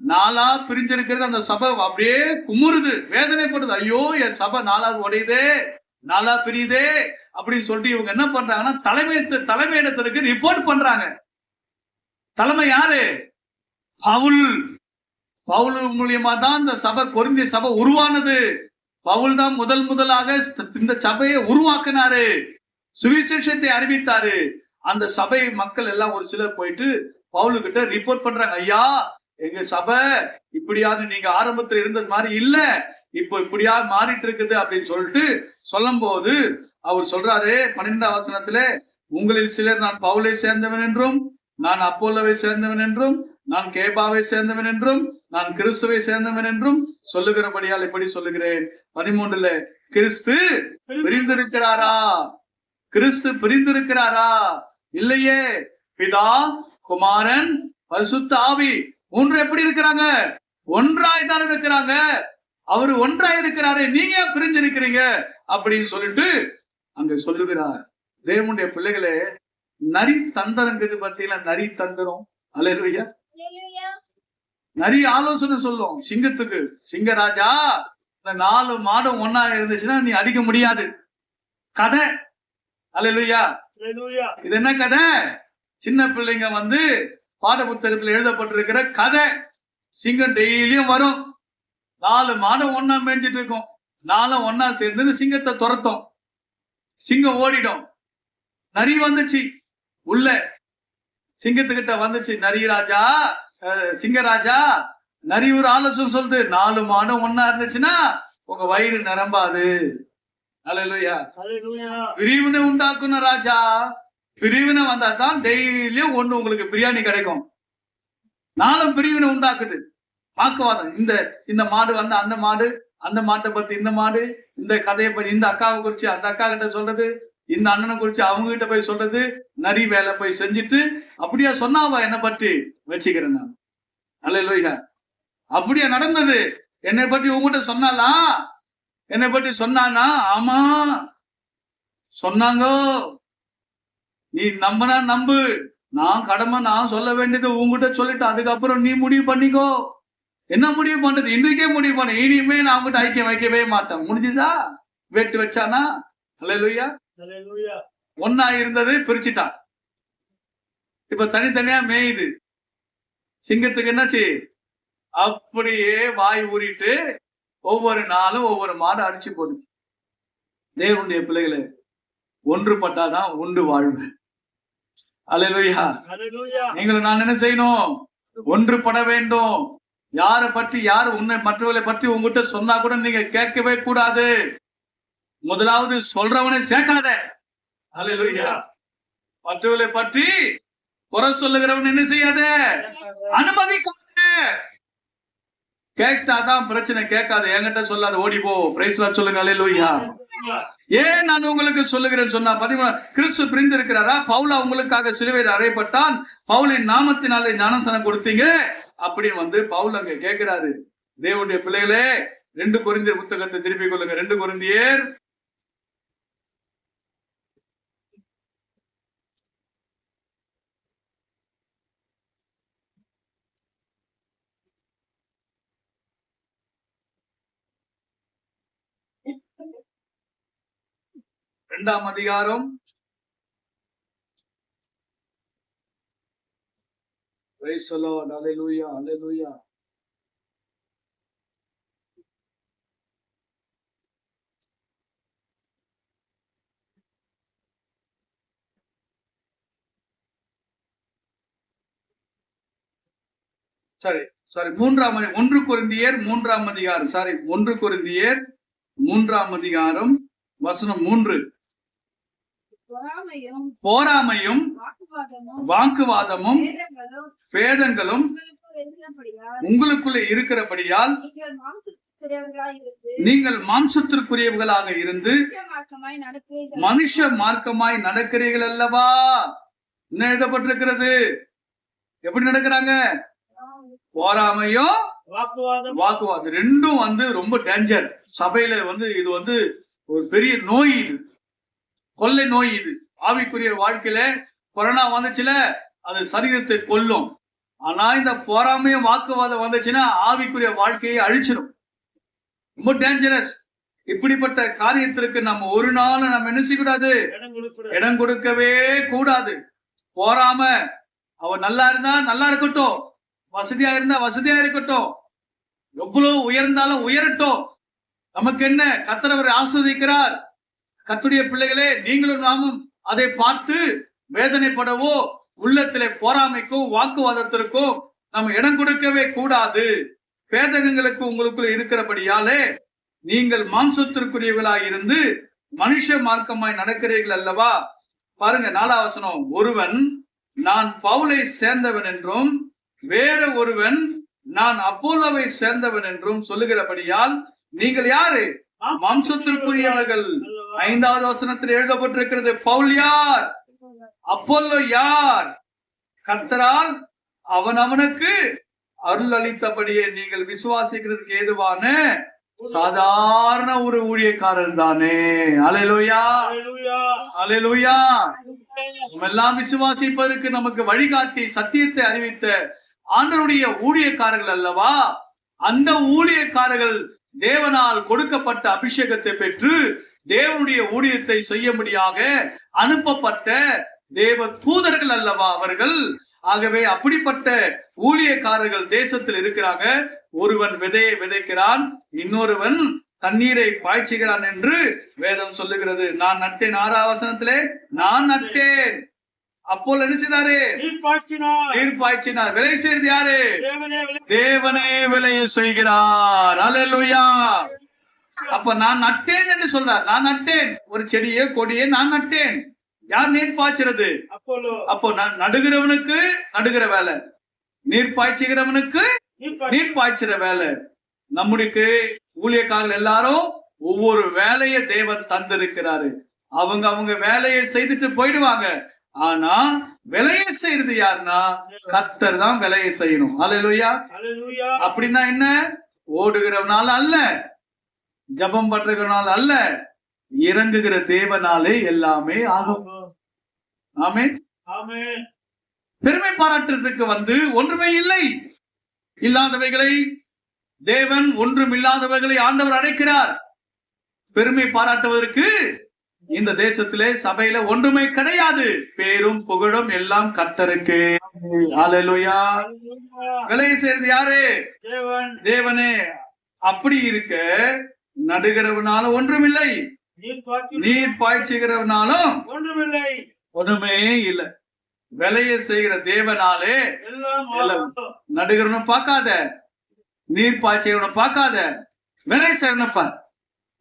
S1: 4 பிரிஞ்சிருக்கிறது, அந்த சபை அப்படியே குமுறுது, வேதனைப்படுது. ஐயோ என் சபை 4 உடையுதே, 4 பிரியுதே அப்படின்னு சொல்லிட்டு இவங்க என்ன பண்றாங்கன்னா, தலைமையிடத்திற்கு ரிப்போர்ட் பண்றாங்க. தலைமை யாரு? பவுல் மூலியமா தான் இந்த சபை, கொரிந்திய சபை உருவானது. பவுல் தான் முதலாக இந்த சபையை உருவாக்குனாரு, சுவிசேஷத்தை அறிவித்தாரு. அந்த சபை மக்கள் எல்லாம் ஒரு சிலர் போயிட்டு பவுலு கிட்ட ரிப்போர்ட் பண்றாங்க, ஐயா எங்க சபை இப்படியாவது நீங்க ஆரம்பத்துல இருந்தது மாதிரி இல்ல, இப்போ இப்படியாவது மாறிட்டு இருக்குது அப்படின்னு சொல்லிட்டு சொல்லும் போது அவர் சொல்றாரு 12ஆம் வசனத்துல, உங்களில் சிலர் நான் பவுலை சேர்ந்தவன் என்றும், நான் அப்போலோவை சேர்ந்தவன் என்றும், நான் கேபாவை சேர்ந்தவன் என்றும், நான் கிறிஸ்துவை சேர்ந்தவன் என்றும் சொல்லுகிறபடியால் இப்படி சொல்லுகிறேன். 13ல கிறிஸ்து பிரிந்திருக்கிறாரா? கிறிஸ்து பிரிந்திருக்கிறாரா? இல்லையே. பிதா, குமாரன், பரிசுத்த ஆவி 3 எப்படி இருக்கிறாங்க? ஒன்றாய் தான் இருக்கிறாங்க. அவரு ஒன்றாய் இருக்கிறாரு, நீங்க பிரிஞ்சிருக்கிறீங்க அப்படின்னு சொல்லிட்டு அங்க சொல்லுகிறார். தேவனுடைய பிள்ளைகளே, நரி தந்திரங்கிறது பத்தியில நரி தந்திரம். அல்லேலூயா. நரி ஆலோசனை சொல்லும் சிங்கத்துக்கு, சிங்கராஜா இந்த 4 மாடம் ஒன்னா இருந்துச்சுன்னா நீ அடிக்க முடியாது. கதை. அல்லேலூயா. இது என்ன கதை? சின்ன பிள்ளைங்க பாட புத்தகத்துல எழுதப்பட்டிருக்கிற கதை. சிங்கம் டெய்லியும் வரும், 4 மாடம் ஒன்னா மேய்ஞ்சிட்டு இருக்கும், 4 ஒன்னா சேர்ந்து சிங்கத்தை துரத்தும், சிங்கம் ஓடிடும். நரி வந்துச்சு உள்ள, சிங்கத்துக்கிட்ட வந்துச்சு, சிங்கராஜா நரி ஒரு ஆலோசனை சொல்லுது, 4 மாடம் ஒன்னா இருந்துச்சுன்னா உங்க வயிறு நிரம்பாது. அல்லேலூயா. பிரிவினை உண்டாக்கணும் ராஜா, பிரிவினை வந்தா தான் டெய்லியும் உங்களுக்கு பிரியாணி கிடைக்கும். நாளும் பிரிவினை உண்டாக்குது. வாக்குவாதம். இந்த மாடு வந்து அந்த மாடு, அந்த மாட்டை பத்தி இந்த மாடு, இந்த கதையை பத்தி இந்த அக்காவை குறிச்சு அந்த அக்கா கிட்ட சொல்றது, இந்த அண்ணனை குறிச்சு அவங்க கிட்ட போய் சொல்றது, நரி வேலை போய் செஞ்சுட்டு அப்படியா சொன்னாவா என்னை பற்றி வச்சுக்கிறேன் நான். அல்லேலூயா. அப்படியா நடந்தது? என்னை பற்றி உங்ககிட்ட சொன்னாலா? என்னை பற்றி சொன்னானா? ஆமா சொன்னாங்க. நீ நம்பனா நம்பு, நான் கடமை நான் சொல்ல வேண்டியது உங்ககிட்ட சொல்லிட்டு அதுக்கப்புறம் நீ முடிவு பண்ணிக்கோ. என்ன முடிவு பண்றது? இன்றைக்கே முடிவு பண்ண, இனிமே நான் உங்ககிட்ட ஐக்கியம் வைக்கவே மாட்டேன். முடிஞ்சுதா? வெட்டு வச்சானா? அல்லேலூயா. ஒன்னா இருந்தது பிரிச்சுட்டான். இப்ப தனித்தனியா மேயுது. சிங்கத்துக்கு என்னாச்சு? அப்படியே வாய் ஊறிட்டு ஒவ்வொரு நாளும் ஒவ்வொரு மாடு அடிச்சு போடுது. தேவனுடைய பிள்ளைகளை ஒன்றுபட்டாதான் உண்டு வாழ்வு. அல்லேலூயா. நீங்களும் நான் என்ன செய்யணும்? ஒன்றுபட வேண்டும். யாரை பற்றி யார் உன்னை மற்றவர்களை பற்றி உங்ககிட்ட சொன்னா கூட நீங்க கேட்கவே கூடாது. முதலாவது சொல்றவனை சேர்க்காத. அல்லேலூயா. மற்றவர்களை பற்றி குறை சொல்லுகிறவன் என்ன செய்யாத? அனுமதிக்காத. கேட்டாதான் பிரச்சனை, கேட்காத. என்கிட்ட சொல்லாத, ஓடி போ. பிரைஸ் லார்ட் சொல்லுங்க. அல்லேலூயா. ஏன் நான் உங்களுக்கு சொல்லுகிறேன் சொன்னா 13 கிறிஸ்து பிரிந்து இருக்கிறாரா? பவுலா உங்களுக்காக சிலுவையில் அறையப்பட்டான், பவுலின் நாமத்தினாலே ஞானஸ்நானம் கொடுத்தீங்க அப்படின்னு வந்து பவுல் அங்க கேட்கிறாரு. தேவனுடைய பிள்ளைகளே, 2 கொரிந்தியர் புத்தகத்தை திருப்பிக் கொள்ளுங்க. 2 கொரிந்தியர் 2ஆம் அதிகாரம் 1 கொரிந்தியர் 3ஆம் அதிகாரம் 1 கொரிந்தியர் 3ஆம் அதிகாரம் வசனம் 3. போராமையும் வாக்குவாதமும் பேதங்களும் உங்களுக்குள்ளே இருக்கிறபடியால் நீங்கள் மாம்சத்திற்குரியவர்களாக இருந்து மனுஷ மார்க்கமாய் நடக்கிறீர்கள் அல்லவா? என்ன எழுதப்பட்டிருக்கிறது? எப்படி நடக்கிறாங்க? போராமையும் வாக்குவாதம் ரெண்டும் வந்து ரொம்ப டேஞ்சர். சபையில வந்து இது வந்து ஒரு பெரிய நோய், இது கொள்ளை நோய். இது ஆவிக்குரிய வாழ்க்கையில கொரோனா வந்துச்சுல, அது சரீரத்தை கொல்லும். ஆனா இந்த போராமையும் வாக்குவாதம் வந்துச்சுன்னா ஆவிக்குரிய வாழ்க்கையை அழிச்சிடும். ரொம்ப டேஞ்சரஸ். இப்படிப்பட்ட காரியத்திற்கு நம்ம ஒரு நாள் நம்ம என்ன செய்யக்கூடாது? இடம் கொடுக்கவே கூடாது. போராம அவன் நல்லா இருந்தா நல்லா இருக்கட்டும், வசதியா இருந்தா வசதியா இருக்கட்டும், எவ்வளவு உயர்ந்தாலும் உயரட்டும், நமக்கு என்ன? கர்த்தர் ஆஸ்வதிக்கிறார். கர்த்தருடைய பிள்ளைகளே, நீங்களும் நாமும் அதை பார்த்து வேதனைப்படவோ உள்ளத்திலே போராமைக்கும் வாக்குவாதத்திற்கும் நம்ம இடம் கொடுக்கவே கூடாது. பேதகங்களுக்கு உங்களுக்குள்ள இருக்கிறபடியாலே நீங்கள் மாம்சத்திற்குரியவர்களாய் இருந்து மனுஷ மார்க்கமாய் நடக்கிறீர்கள் அல்லவா? பாருங்க 4ஆம் வசனம். ஒருவன் நான் பவுலை சேர்ந்தவன் என்றும் வேற ஒருவன் நான் அப்போலோவை சேர்ந்தவன் என்றும் சொல்லுகிறபடியால் நீங்கள் யாரு? மாம்சத்திற்குரியவர்கள். 5வது வசனத்தில் எழுதப்பட்டிருக்கிறது. பவுல் யார்? அப்போலோ யார்? கர்த்தரால் அவனவனுக்கு அருள் அளித்தபடியே நீங்கள் விசுவாசிக்கிறதுக்கு ஏதுவான சாதாரண ஒரு ஊழியக்காரர் தானே. அல்லேலூயா, அல்லேலூயா. நம்ம எல்லாம் விசுவாசிப்பதற்கு நமக்கு வழிகாட்டி சத்தியத்தை அறிவித்த ஆண்டவருடைய ஊழியக்காரர்கள் அல்லவா? அந்த ஊழியக்காரர்கள் தேவனால் கொடுக்கப்பட்ட அபிஷேகத்தை பெற்று தேவனுடைய ஊழியத்தை செய்யும்படியாக அனுப்பப்பட்ட தேவ தூதர்கள் அல்லவா அவர்கள்? ஆகவே அப்படிப்பட்ட ஊழியக்காரர்கள் தேசத்தில் இருக்கிறாங்க. ஒருவன் விதையை விதைக்கிறான், இன்னொருவன் தண்ணீரை பாய்ச்சுகிறான் என்று வேதம் சொல்லுகிறது. நான் நட்டேன். 6ஆம் வசனத்திலே நான் நட்டேன், அப்போல் என்ன செய்தாரு? நீர் பாய்ச்சினார். விலை செய்து யாரு? தேவனே விலையை செய்கிறார். அல்லேலூயா. அப்ப நான் நட்டேன் என்று சொல்றார். நான் நட்டேன், ஒரு செடியே கொடியே நான் நட்டேன். யார் நீர் பாய்ச்சிறது? அப்போ நான் நடுகிறவனுக்கு நடுகிற வேலை, நீர் பாய்ச்சுகிறவனுக்கு நீர் பாய்ச்சுற வேலை. நம்முடைய ஊழியக்காரர்கள் எல்லாரும் ஒவ்வொரு வேலையை தேவன் தந்திருக்கிறாரு. அவங்க வேலையை செய்துட்டு போயிடுவாங்க. ஆனா விலையை செய்யறது யாருன்னா கர்த்தர் தான் விலையை செய்யணும். அல்லேலூயா. அப்படின்னா என்ன? ஓடுகிறவனால அல்ல, ஜபம் பண்றவனால அல்ல, இறங்குகிற தேவனாலே எல்லாமே ஆகும். ஆமென். பெருமை பாராட்டுறதுக்கு ஒன்றுமே இல்லை. இல்லாதவைகளை தேவன், ஒன்றும் இல்லாதவைகளை ஆண்டவர் அடைக்கிறார். பெருமை பாராட்டுவதற்கு இந்த தேசத்திலே சபையில ஒன்றுமே கிடையாது. பேரும் புகழும் எல்லாம் கர்த்தருக்கு. அல்லேலூயா. விலையை செய்யறது யாரு? தேவனே. அப்படி இருக்க நடுகிறவனால ஒன்றுமில்லை, நீர் பாய்ச்சுகிறவனாலும் ஒண்ணுமே இல்லை. விலையை செய்கிற தேவனாலே நடுகிறவனும் பார்க்காத, நீர் பாய்ச்சுகிறவனும் பார்க்காத, விலை செய்யறவன்.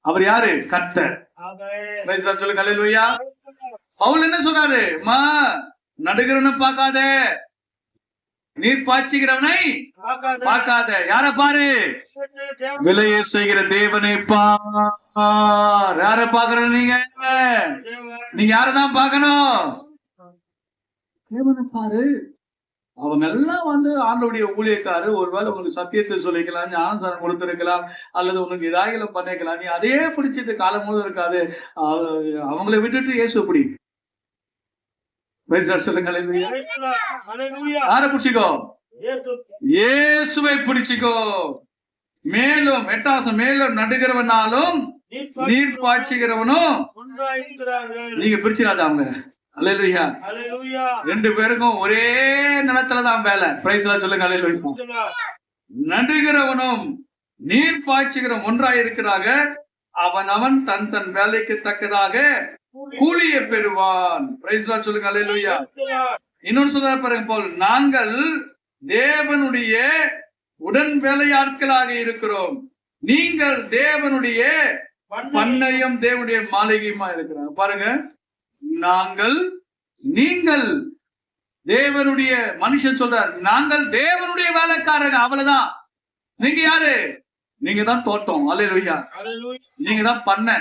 S1: அவர் யாரு? கர்த்தர். சொல்லுங்க அல்லேலூயா. பவுல் என்ன சொல்றாரு? நடுகிறவனை பார்க்காத, நீர் பாய்ச்சுகிறவனை பார்க்காத, யார பாரு? விலையை செய்கிற தேவனை பார். யார பாக்குற? நீங்க யாரதான் பார்க்கணும்? தேவனை பாரு. அவங்க எல்லாம் ஆண்டவருடைய ஊழியக்காரு. ஒருவேளை உங்களுக்கு சத்தியத்தை சொல்லிக்கலாம், ஞானஸ்நானம் கொடுத்திருக்கலாம், அல்லது உனக்கு இதாகிலும் பண்ணிக்கலாம். நீ அதே பிடிச்சிட்டு காலம் முழுவதும் இருக்காது. அவங்களை விட்டுட்டு இயேசு எப்படி சொல்லுங்க. யார பிடிச்சிக்கோ? இயேசுவை பிடிச்சிக்கோ. மேலும் 8 மேலும் நடுகிறவனாலும் நீர் பாய்ச்சுகிறவனும் நீங்க பிரிச்சிடாத. அவங்க அல்லேலூயா. ரெண்டு பேருக்கும் ஒரே நிலத்துலதான் வேலை. பிரைஸ் சொல்லுங்க அல்லேலூயா. நடுகிறவனும் நீர் பாய்ச்சுகிறவன் ஒன்றாயிருக்கிறாங்க. அவன் தன் தன் வேலைக்கு தக்கதாக கூலியை பெறுவான். பிரைஸ் சொல்லுங்க அல்லேலூயா. இன்னொன்னு சொல்ற பாருங்க போல், நாங்கள் தேவனுடைய உடன் வேலையாட்களாக இருக்கிறோம். நீங்கள் தேவனுடைய பண்ணையும் தேவனுடைய மாளிகையுமா இருக்கிறாங்க. பாருங்க, நீங்கள் தேவனுடைய, மனுஷன் சொல்றார், நாங்கள் தேவனுடைய வேலைக்காரங்க. அவ்வளவுதான். நீங்க யாரு? நீங்க தான் தோட்டம். அல்லேலூயா. நீங்க தான் பண்ணை,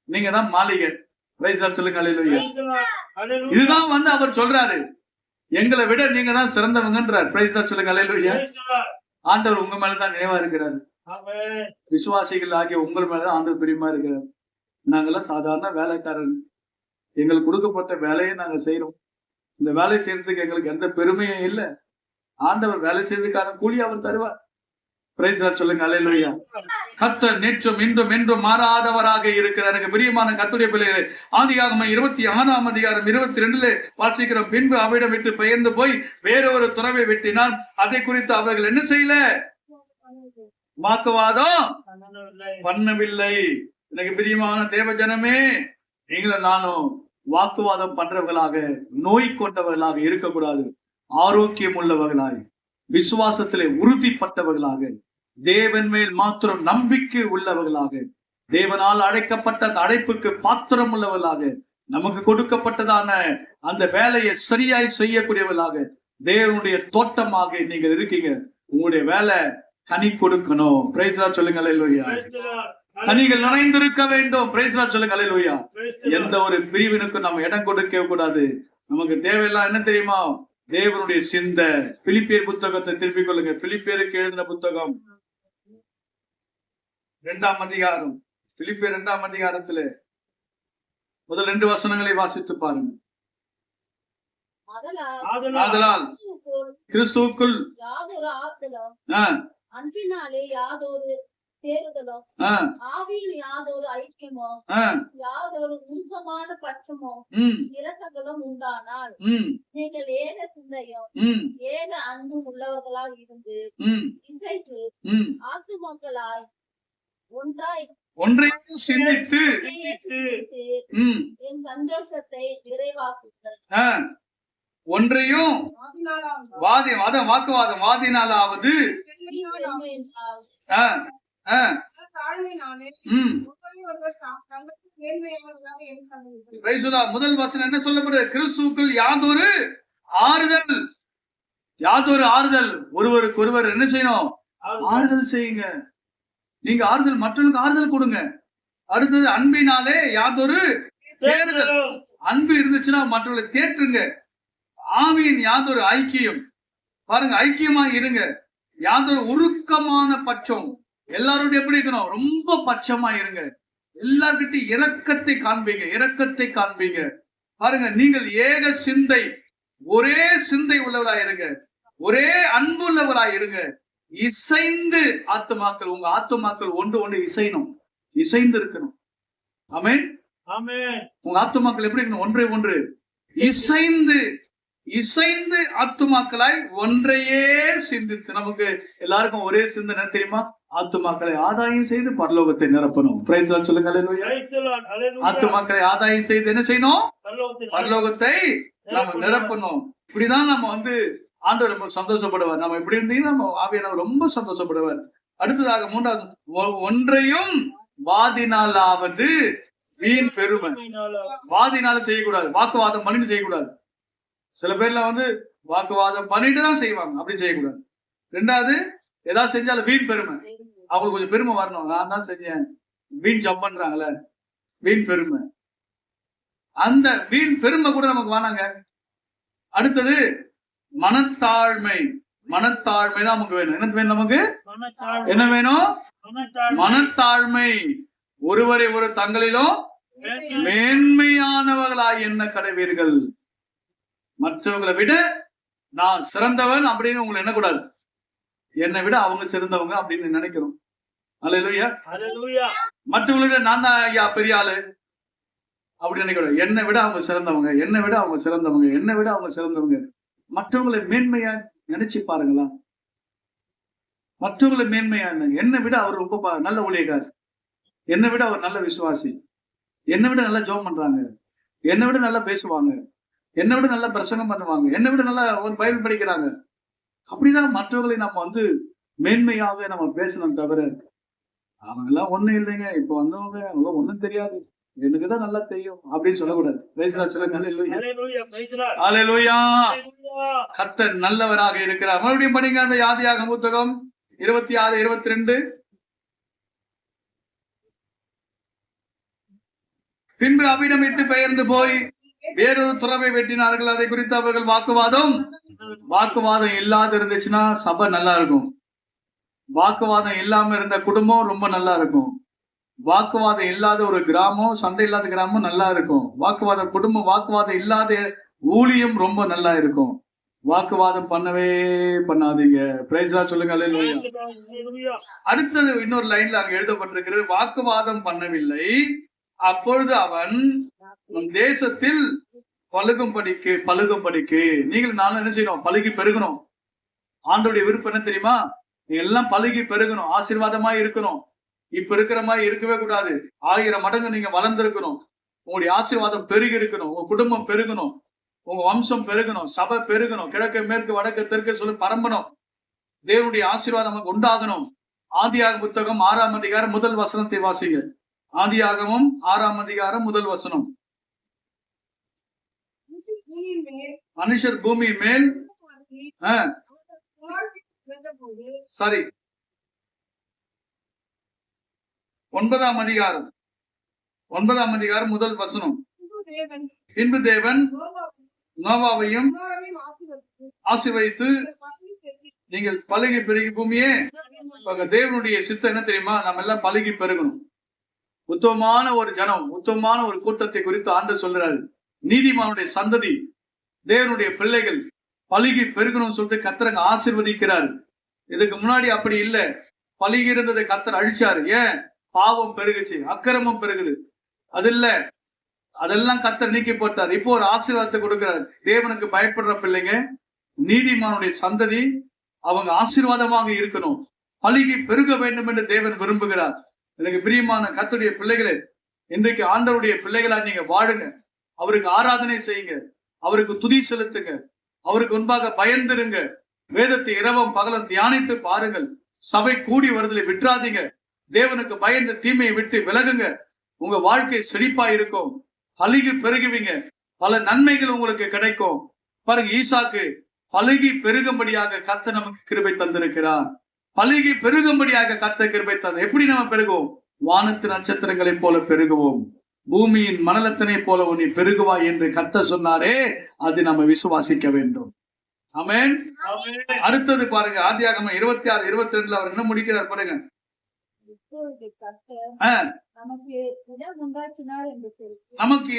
S1: நீங்க தான் மாளிகை. சொல்லுங்க அல்லேலூயா. இதுதான் அவர் சொல்றாரு. எங்களை விட நீங்க தான் சிறந்தவங்கன்றார். சொல்லுங்க அல்லேலூயா. ஆண்டவர் உங்க மேலதான் நினைவா இருக்கிறாரு. விசுவாசிகள் ஆகிய உங்கள் மேலதான் ஆண்டவர் பிரியமா இருக்கிறார். நாங்கெல்லாம் சாதாரண வேலைக்காரன். எங்களுக்கு கொடுக்கப்பட்ட வேலையை நாங்க செய்யறோம். இந்த வேலை செய்யறதுக்கு எங்களுக்கு எந்த பெருமையும் இல்லை. ஆண்டவர் வேலை செய்யறதுக்கான கூலி அவர் தருவார். சொல்லுங்க அல்லேலூயா. கர்த்தர் நேற்றும் இன்றும் என்றும் மாறாதவராக இருக்கிறார். எனக்கு பிரியமான கர்த்தருடைய பிள்ளைகளே, ஆதியாகமம் 26ஆம் அதிகாரம் 22 வாசிக்கிறோம். பின்பு அவிடம் விட்டு பெயர்ந்து போய் வேறொரு துறவை வெட்டினான். அதை குறித்து அவர்கள் என்ன செய்யல? வாக்குவாதம் பண்ணவில்லை. எனக்கு பிரியமான தேவ ஜனமே, நீங்களும் நானும் வாக்குவாதம் பண்றவர்களாக, நோய் கொண்டவர்களாக இருக்கக்கூடாது. ஆரோக்கியம் உள்ளவர்களாய், விசுவாசத்திலே உறுதிப்பட்டவர்களாக, தேவன் மேல் மாத்திரம் நம்பிக்கை உள்ளவர்களாக, தேவனால் அழைக்கப்பட்ட அந்த அழைப்புக்கு பாத்திரம் உள்ளவர்களாக, நமக்கு கொடுக்கப்பட்டதான அந்த வேலையை சரியாய் செய்யக்கூடியவர்களாக, தேவனுடைய தோட்டமாக நீங்கள் இருக்கீங்க. உங்களுடைய வேலை கனி கொடுக்கணும். பிரைஸ் சொல்லுங்க அல்லேலூயா. கனிகள் நிறைந்திருக்க வேண்டும். பிரைஸ் சொல்லுங்க அல்லேலூயா. எந்த ஒரு பிரிவினுக்கும் நம்ம இடம் கொடுக்க கூடாது. நமக்கு தேவையெல்லாம் என்ன தெரியுமா? தேவனுடைய சிந்தை. பிலிப்பியர் புத்தகத்தை திருப்பிக் கொள்ளுங்க. பிலிப்பியருக்கு எழுதின புத்தகம் 2ஆம் அதிகாரம். பிலிப்பியர் 2ஆம் அதிகாரத்திலே முதல் 2 வசனங்களை வாசித்து பாருங்க. ஆதலால் கிறிஸ்துவுக்குள்
S2: அன்பினாலே யாதொரு தேறுதலோ, ஆவியில் யாதொரு ஐக்கியமோ, யாதொரு உருக்கமான பட்சமோ, இரக்கங்களும் உண்டானால் நீங்கள் ஏக சிந்தையும் ஏக அன்பும் உள்ளவர்களால் இருந்து இசைத்து ஆத்துமக்களாய் ஒன்றை
S1: சிந்தித்து
S2: என் சந்தோஷத்தை நிறைவாக்குங்கள்.
S1: ஒன்றையும் வாக்குவாதம் வாதினாலாவது முதல் வசனம் என்ன சொல்லப்படுது? கிறிஸ்துவுக்குள் யாதொரு ஆறுதல். யாதொரு ஆறுதல், ஒருவருக்கு ஒருவர் என்ன செய்யணும்? ஆறுதல் செய்யுங்க. நீங்க ஆறுதல், மற்றவங்களுக்கு ஆறுதல் கொடுங்க. அடுத்தது அன்பினாலே யாதொரு தேறுதல். அன்பு இருந்துச்சுன்னா மற்றவர்களை தேற்றுங்க. ஆவியின் யாதொரு ஐக்கியம், பாருங்க, ஐக்கியமா இருங்க. யாதொரு உருக்கமான பட்சம், எல்லாரோட எப்படி இருக்கணும்? ரொம்ப பட்சமா இருங்க. எல்லார்கிட்டையும் இரக்கத்தை காண்பீங்க, இரக்கத்தை காண்பீங்க. பாருங்க, நீங்கள் ஏக சிந்தை, ஒரே சிந்தை உள்ளவராய் இருங்க, ஒரே அன்பு உள்ளவராய் இருங்க. இசைந்து ஆத்துமாக்கள், உங்க ஆத்துமாக்கள் ஒன்று ஒன்று இசையணும், இசைந்து இருக்கணும். ஆமென். உங்க ஆத்துமாக்கள் எப்படி இருக்கணும்? ஒன்றை ஒன்று இசைந்து, இசைந்து ஆத்துமாக்களாய் ஒன்றையே சிந்தித்து. நமக்கு எல்லாருக்கும் ஒரே சிந்தனை தெரியுமா? ஆத்துமாக்களை ஆதாயம் செய்து பரலோகத்தை நிரப்பணும். பிரைஸ் லார்ட் சொல்லுங்க. அல்லேலூயா. ஆத்துமாக்களை ஆதாயம் செய்து என்ன செய்யணும்? பரலோகத்தை நாம நிரப்பணும். இப்படிதான் நம்ம ஆண்டவர் ரொம்ப சந்தோஷப்படுவார். நம்ம இப்படி இருந்தீங்கன்னா நம்ம ஆவியானவர் ரொம்ப சந்தோஷப்படுவார். அடுத்ததாக மூன்றாவது, ஒன்றையும் வாதினாலாவது வீண் பெருமை. வாதினால செய்யக்கூடாது, வாக்குவாதம் பண்ணிட்டு செய்யக்கூடாது. சில பேர்ல வாக்குவாதம் பண்ணிட்டு தான் செய்வாங்க, அப்படி செய்யக்கூடாது. ரெண்டாவது, ஏதாவது செஞ்சாலும் வீண் பெருமை. அவங்களுக்கு கொஞ்சம் பெருமை வரணும், நான் தான் செஞ்சேன். வீண் ஜம்ப் பண்றாங்களே, வீண் பெருமை. அந்த வீண் பெருமை கூட நமக்கு வேணாங்க. அடுத்தது மனத்தாழ்மை. மனத்தாழ்மை தான் நமக்கு வேணும். என்ன வேணும் நமக்கு? என்ன வேணும்? மனத்தாழ்மை. ஒருவரை ஒரு தங்களிலும் மேன்மையானவர்களாய் என்ன கடவீர்கள். மற்றவங்களை விட நான் சிறந்தவன் அப்படின்னு உங்களை எண்ணக்கூடாது. என்னை விட அவங்க சிறந்தவங்க அப்படின்னு நினைக்கிறோம். அல்லேலூயா. மற்றவங்களை விட நான் தான் ஐயா பெரிய ஆளு அப்படி நினைக்கூடாது. என்னை விட அவங்க சிறந்தவங்க, என்னை விட அவங்க சிறந்தவங்க, என்னை விட அவங்க சிறந்தவங்க. மற்றவங்களை மேன்மையா நினைச்சு பாருங்களா. மற்றவங்களை மேன்மையா, என்னை விட அவர் ரொம்ப நல்ல ஊழியக்காரர், என்னை விட அவர் நல்ல விசுவாசி, என்னை விட நல்லா ஜெபம் பண்றாங்க, என்னை விட நல்லா பேசுவாங்க, என்னை விட நல்லா பிரசங்கம் பண்ணுவாங்க, என்னை விட நல்லா ஒரு பைபிள் படிக்கிறாங்க. அப்படிதான் மற்றவர்களை நம்ம மேன்மையாக நம்ம பேசணும். தவிர அவங்க எல்லாம் ஒண்ணும் இல்லைங்க, இப்ப வந்தவங்க அவங்க ஒண்ணும் தெரியாது, எனக்குதான் நல்லா தெரியும் அப்படின்னு சொல்லக்கூடாது. கர்த்தர் நல்லவராக இருக்கிறார். மறுபடியும் படிங்க அந்த ஆதியாகமம் புத்தகம் 26, 22. பின்பு அவ்விடம் விட்டு பெயர்ந்து போய் வேறொரு துறவை வெட்டினார்கள். அதை குறித்து அவர்கள் வாக்குவாதம் இல்லாத இருந்துச்சுன்னா சபை நல்லா இருக்கும். வாக்குவாதம் இல்லாம இருந்த குடும்பம் ரொம்ப நல்லா இருக்கும். வாக்குவாதம் இல்லாத ஒரு கிராமம், சண்டை இல்லாத கிராமம் நல்லா இருக்கும். வாக்குவாத குடும்பம், வாக்குவாதம் இல்லாத ஊழியம் ரொம்ப நல்லா இருக்கும். வாக்குவாதம் பண்ணவே பண்ணாதீங்க. பிரைஸ் லார்ட் சொல்லுங்க. அல்லேலூயா. அடுத்தது இன்னொரு லைன்ல அங்க எழுதப்பட்டிருக்கிறது, வாக்குவாதம் பண்ணவில்லை, அப்பொழுது அவன் நம் தேசத்தில் பழுகும்படிக்கு. நீங்கள் நானும் என்ன செய்யணும்? பழுகி பெருகணும். ஆண்டோடைய விருப்பம் என்ன தெரியுமா? நீங்க எல்லாம் பழுகி பெருகணும், ஆசீர்வாதமா இருக்கணும். இப்ப இருக்கிற மாதிரி இருக்கவே கூடாது. 1000 மடங்கு நீங்க வளர்ந்திருக்கணும். உங்களுடைய ஆசீர்வாதம் பெருகி இருக்கணும், உங்க குடும்பம் பெருகணும், உங்க வம்சம் பெருகணும், சபை பெருகணும், கிழக்கு மேற்கு வடக்கு தெற்கு சொல்லி பரம்பணும். தேவனுடைய ஆசீர்வாதம் நமக்கு உண்டாகணும். ஆதியாகமம் புத்தகம் 6ஆம் அதிகாரம் 1 வசனத்தை வாசிங்க. ஆதியாகமம் 6ஆம் அதிகாரம் 1 வசனம். மனுஷர் பூமியின் மேல் சரி 9ஆம் அதிகாரம் 1 வசனம். பின்பு தேவன் நோவாவையும் ஆசீர்வதித்து, நீங்கள் பழுகி பெருகி பூமியே. தேவனுடைய சித்தம் என்ன தெரியுமா? நம்ம எல்லாம் பழுகி பெருகணும். உத்தமமான ஒரு ஜனம், உத்தமமான ஒரு கூட்டத்தை குறித்து ஆண்டவர் சொல்றாரு. நீதிமானுடைய சந்ததி, தேவனுடைய பிள்ளைகள் பழுகி பெருகணும்னு சொல்லிட்டு கர்த்தர் ஆசீர்வதிக்கிறார். இதுக்கு முன்னாடி அப்படி இல்லை. பழுகி இருந்ததை கர்த்தர் அழிச்சாரு. ஏன்? பாவம் பெருகுச்சு, அக்கிரமம் பெருகுது. அது இல்ல, அதெல்லாம் கர்த்தர் நீக்கி போட்டார். இப்போ ஒரு ஆசீர்வாதத்தை கொடுக்கிறார். தேவனுக்கு பயப்படுற பிள்ளைங்க, நீதிமானுடைய சந்ததி, அவங்க ஆசீர்வாதமாக இருக்கணும், பழுகி பெருக வேண்டும் என்று தேவன் விரும்புகிறார். எனக்கு பிரியமான கர்த்தருடைய பிள்ளைகளே, இன்றைக்கு ஆண்டவருடைய பிள்ளைகளா நீங்க வாழுங்க. அவருக்கு ஆராதனை செய்யுங்க, அவருக்கு துதி செலுத்துங்க, அவருக்கு முன்பாக பயந்திருங்க. வேதத்தை இரவும் பகலும் தியானித்து பாருங்கள். சபை கூடி வருதலை விட்டுறாதீங்க. தேவனுக்கு பயந்து தீமையை விட்டு விலகுங்க. உங்க வாழ்க்கை செழிப்பா இருக்கும், பழுகி பெருகுவீங்க, பல நன்மைகள் உங்களுக்கு கிடைக்கும். பாருங்க, ஈசாக்கு பலுகி பெருகும்படியாக கர்த்தர் நமக்கு கிருபை தந்திருக்கிறார். பலுகி பெருகும்படியாக கர்த்தர் கிருபை தந்த. எப்படி நம்ம பெருகுவோம்? வானத்து நட்சத்திரங்களைப் போல பெருகுவோம், பூமியின் மணலத்தினை போல நீ பெருகுவாய் என்று கர்த்தர் சொன்னாரே, அது நம்ம விசுவாசிக்க வேண்டும். ஆமென். அடுத்தது பாருங்க, ஆதியாகமம் 26:22 அவர் என்ன முடிக்கிறார் பாருங்க.
S2: இப்பொழுது கர்த்தர் நமக்கு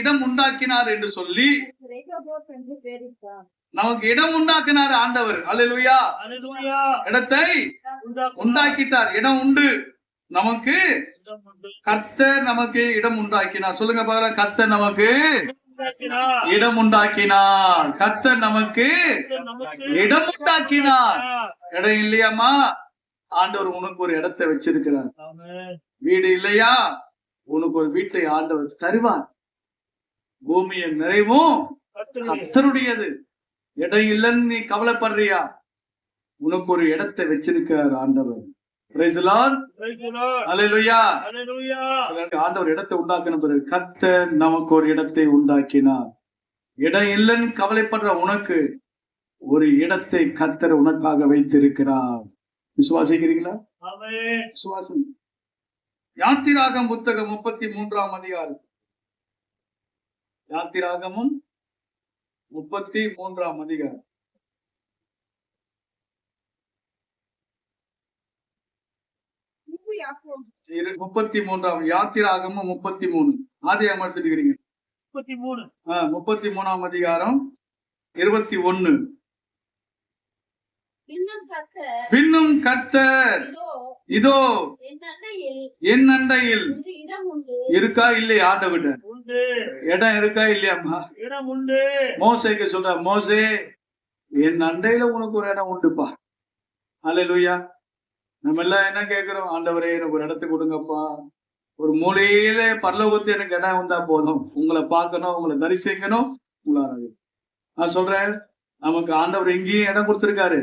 S2: இடம் உண்டாக்கினார் என்று சொல்லி ரெகோபோத் என்று பெயரிட்டார்.
S1: நமக்கு இடம் உண்டாக்கினார் ஆண்டவர். அல்லேலூயா. இடத்தை உண்டாக்கிட்டார். இடம் உண்டு நமக்கு. கர்த்தர் நமக்கு இடம் உண்டாக்கினார். சொல்லுங்க பாருங்க, கர்த்தர் நமக்கு இடம் உண்டாக்கினார். கர்த்தர் நமக்கு இடம் உண்டாக்கினார். இடம் இல்லையாமா? ஆண்டவர் உனக்கு ஒரு இடத்தை வச்சிருக்கிறார். வீடு இல்லையா? உனக்கு ஒரு வீட்டை ஆண்டவர் தருவார். பூமியின் நிறைவும் கர்த்தருடையது. இடம் இல்லைன்னு நீ கவலைப்படுறியா? உனக்கு ஒரு இடத்தை வச்சிருக்கிறார் ஆண்டவர். Praise the Lord. Hallelujah. ஆண்டவர் இடத்தை உண்டாக்கின பிறகு கர்த்தர் நமக்கு ஒரு இடத்தை உண்டாக்கினார். இடம் இல்லைன்னு கவலைப்படுற உனக்கு ஒரு இடத்தை கர்த்தர் உனக்காக வைத்திருக்கிறார். விசுவாசிக்கிறீங்களா? விசுவாசம். யாத்திராகமம் புத்தகம் 33ஆம் அதிகாரம். யாத்திராகமம் 33ஆம் அதிகாரம். 33ஆம் யாத்திராகமம் 33. ஆதியாகமம் எடுத்துக்கிறீங்க 33ஆம் அதிகாரம் 21. பின்னும் கர்த்தர் இதோ என் அண்டையில் இருக்கா இல்லையா? ஆண்டவர்கிட்ட இடம் இருக்கா இல்லையாம்மா? இடம் உண்டு. மோசேக்கு சொல்ற, மோசே என் அண்டையில உனக்கு ஒரு இடம் உண்டுப்பா. அல்லேலூயா. நம்ம எல்லாம் என்ன கேட்கிறோம்? ஆண்டவரே எனக்கு ஒரு இடத்துக்கு கொடுங்கப்பா, ஒரு மூலையில பரலோகத்து எனக்கு இடம் வந்தா போதும், உங்களை பார்க்கணும், உங்களை தரிசிக்கணும். நான் சொல்றேன், நமக்கு ஆண்டவர் எங்கேயும் இடம் கொடுத்திருக்காரு,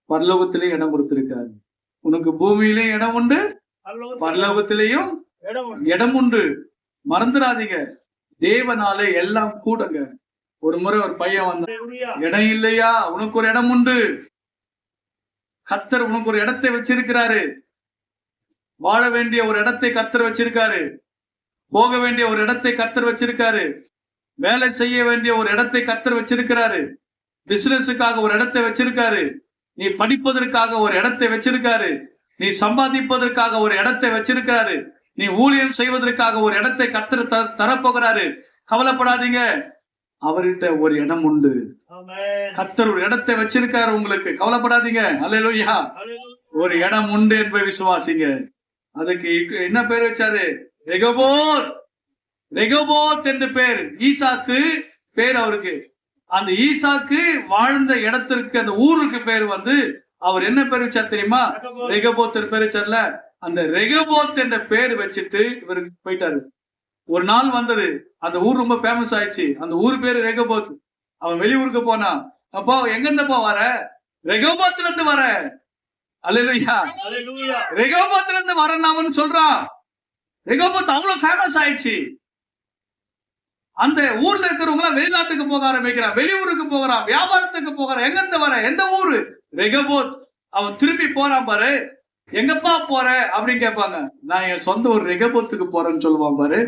S1: பரலோகத்திலேயும் இடம் கொடுத்திருக்காரு. உனக்கு பூமியிலேயும் இடம் உண்டு, பரலோகத்திலேயும் இடம் உண்டு. மறந்துடாதீங்க, தேவனாலே எல்லாம் கூடங்க. ஒரு முறை ஒரு பையன் வந்த, இடம் இல்லையா? உனக்கு ஒரு இடம் உண்டு. கர்த்தர் உனக்கு ஒரு இடத்தை வச்சிருக்கிறாரு. வாழ வேண்டிய ஒரு இடத்தை கர்த்தர் வச்சிருக்காரு. போக வேண்டிய ஒரு இடத்தை கர்த்தர் வச்சிருக்காரு. வேலை செய்ய வேண்டிய ஒரு இடத்தை கர்த்தர் வச்சிருக்கிறாரு. பிசினஸுக்காக ஒரு இடத்தை வச்சிருக்காரு. நீ படிப்பதற்காக ஒரு இடத்தை வச்சிருக்காரு. நீ சம்பாதிப்பதற்காக ஒரு இடத்தை வச்சிருக்காரு. நீ ஊழியம் செய்வதற்காக ஒரு இடத்தை கர்த்தர் தரப்போகிறாரு. கவலைப்படாதீங்க, அவர்கிட்ட ஒரு இடம் உண்டு. கர்த்தர் ஒரு இடத்தை வச்சிருக்காரு உங்களுக்கு. கவலைப்படாதீங்க. அல்லேலூயா. ஒரு இடம் உண்டு என்பதை விசுவாசிங்க. அதுக்கு என்ன பேர் வச்சாரு? ரெகோபோத். ரெகோபோத் என்று பேர். ஈசாக்கு பேர் அவருக்கு. அந்த ஈசாக்கு வாழ்ந்த இடத்திற்கு, அந்த ஊருக்கு பேர் அவர் என்ன பேர் வச்சார் தெரியுமா? ரெகோபோத் பேர் வச்சார்ல. அந்த ரெகோபோத் என்ற பேர் வச்சுட்டு இவருக்கு போயிட்டாரு. ஒரு நாள் வந்தது, அந்த ஊர் ரொம்ப ஃபேமஸ் ஆயிடுச்சு. அந்த ஊர் பேரு ரெகோபோத். அவன் வெளியூருக்கு போனான். அப்போ எங்க இருந்தப்போ வர? ரெகோபோத்ல இருந்து வர. அல்லேலூயா. ரெகோபோத்ல இருந்து வரன்னு சொல்றான். ரெகோபோத் அவ்வளவு ஃபேமஸ் ஆயிடுச்சு. அந்த ஊர்ல இருக்கிறவங்க எல்லாம் வெளிநாட்டுக்கு போக ஆரம்பிக்கிறான், வெளியூருக்கு போகிறான், வியாபாரத்துக்கு போகிறான். எங்க இருந்து வர? எந்த ஊரு? ரெகோபோத். அவன் திரும்பி போறான் பாரு. எங்கப்பா போற அப்படின்னு கேட்பாங்க. நான் என் சொந்த ஒரு ரெகோபோத்துக்கு போறேன்னு சொல்லுவான் பாரு.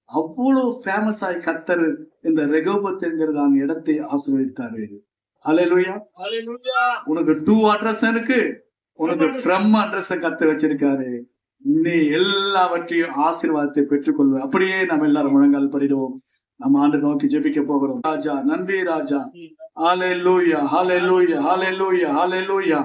S1: அவ்வளவு ஃபேமஸ் ஆகி கர்த்தர் இந்த ரெகோபோத் என்கிறது அந்த இடத்தை ஆசீர்வதித்தாரு. அல்லேலூயா. உனக்கு 2 அட்ரஸ் இருக்கு, உனக்கு ஃப்ரம் அட்ரஸ் கர்த்தர் வச்சிருக்காரு. நீ எல்லாவற்றையும் ஆசீர்வாதத்தை பெற்றுக்கொள்வ. அப்படியே நம்ம எல்லாரும் முழங்கால் படிடுவோம். நம்ம ஆண்டு நோக்கி ஜெபிக்க போகிறோம். ராஜா, நன்றி ராஜா. ஹல்லேலூயா, ஹல்லேலூயா, ஹல்லேலூயா, ஹல்லேலூயா.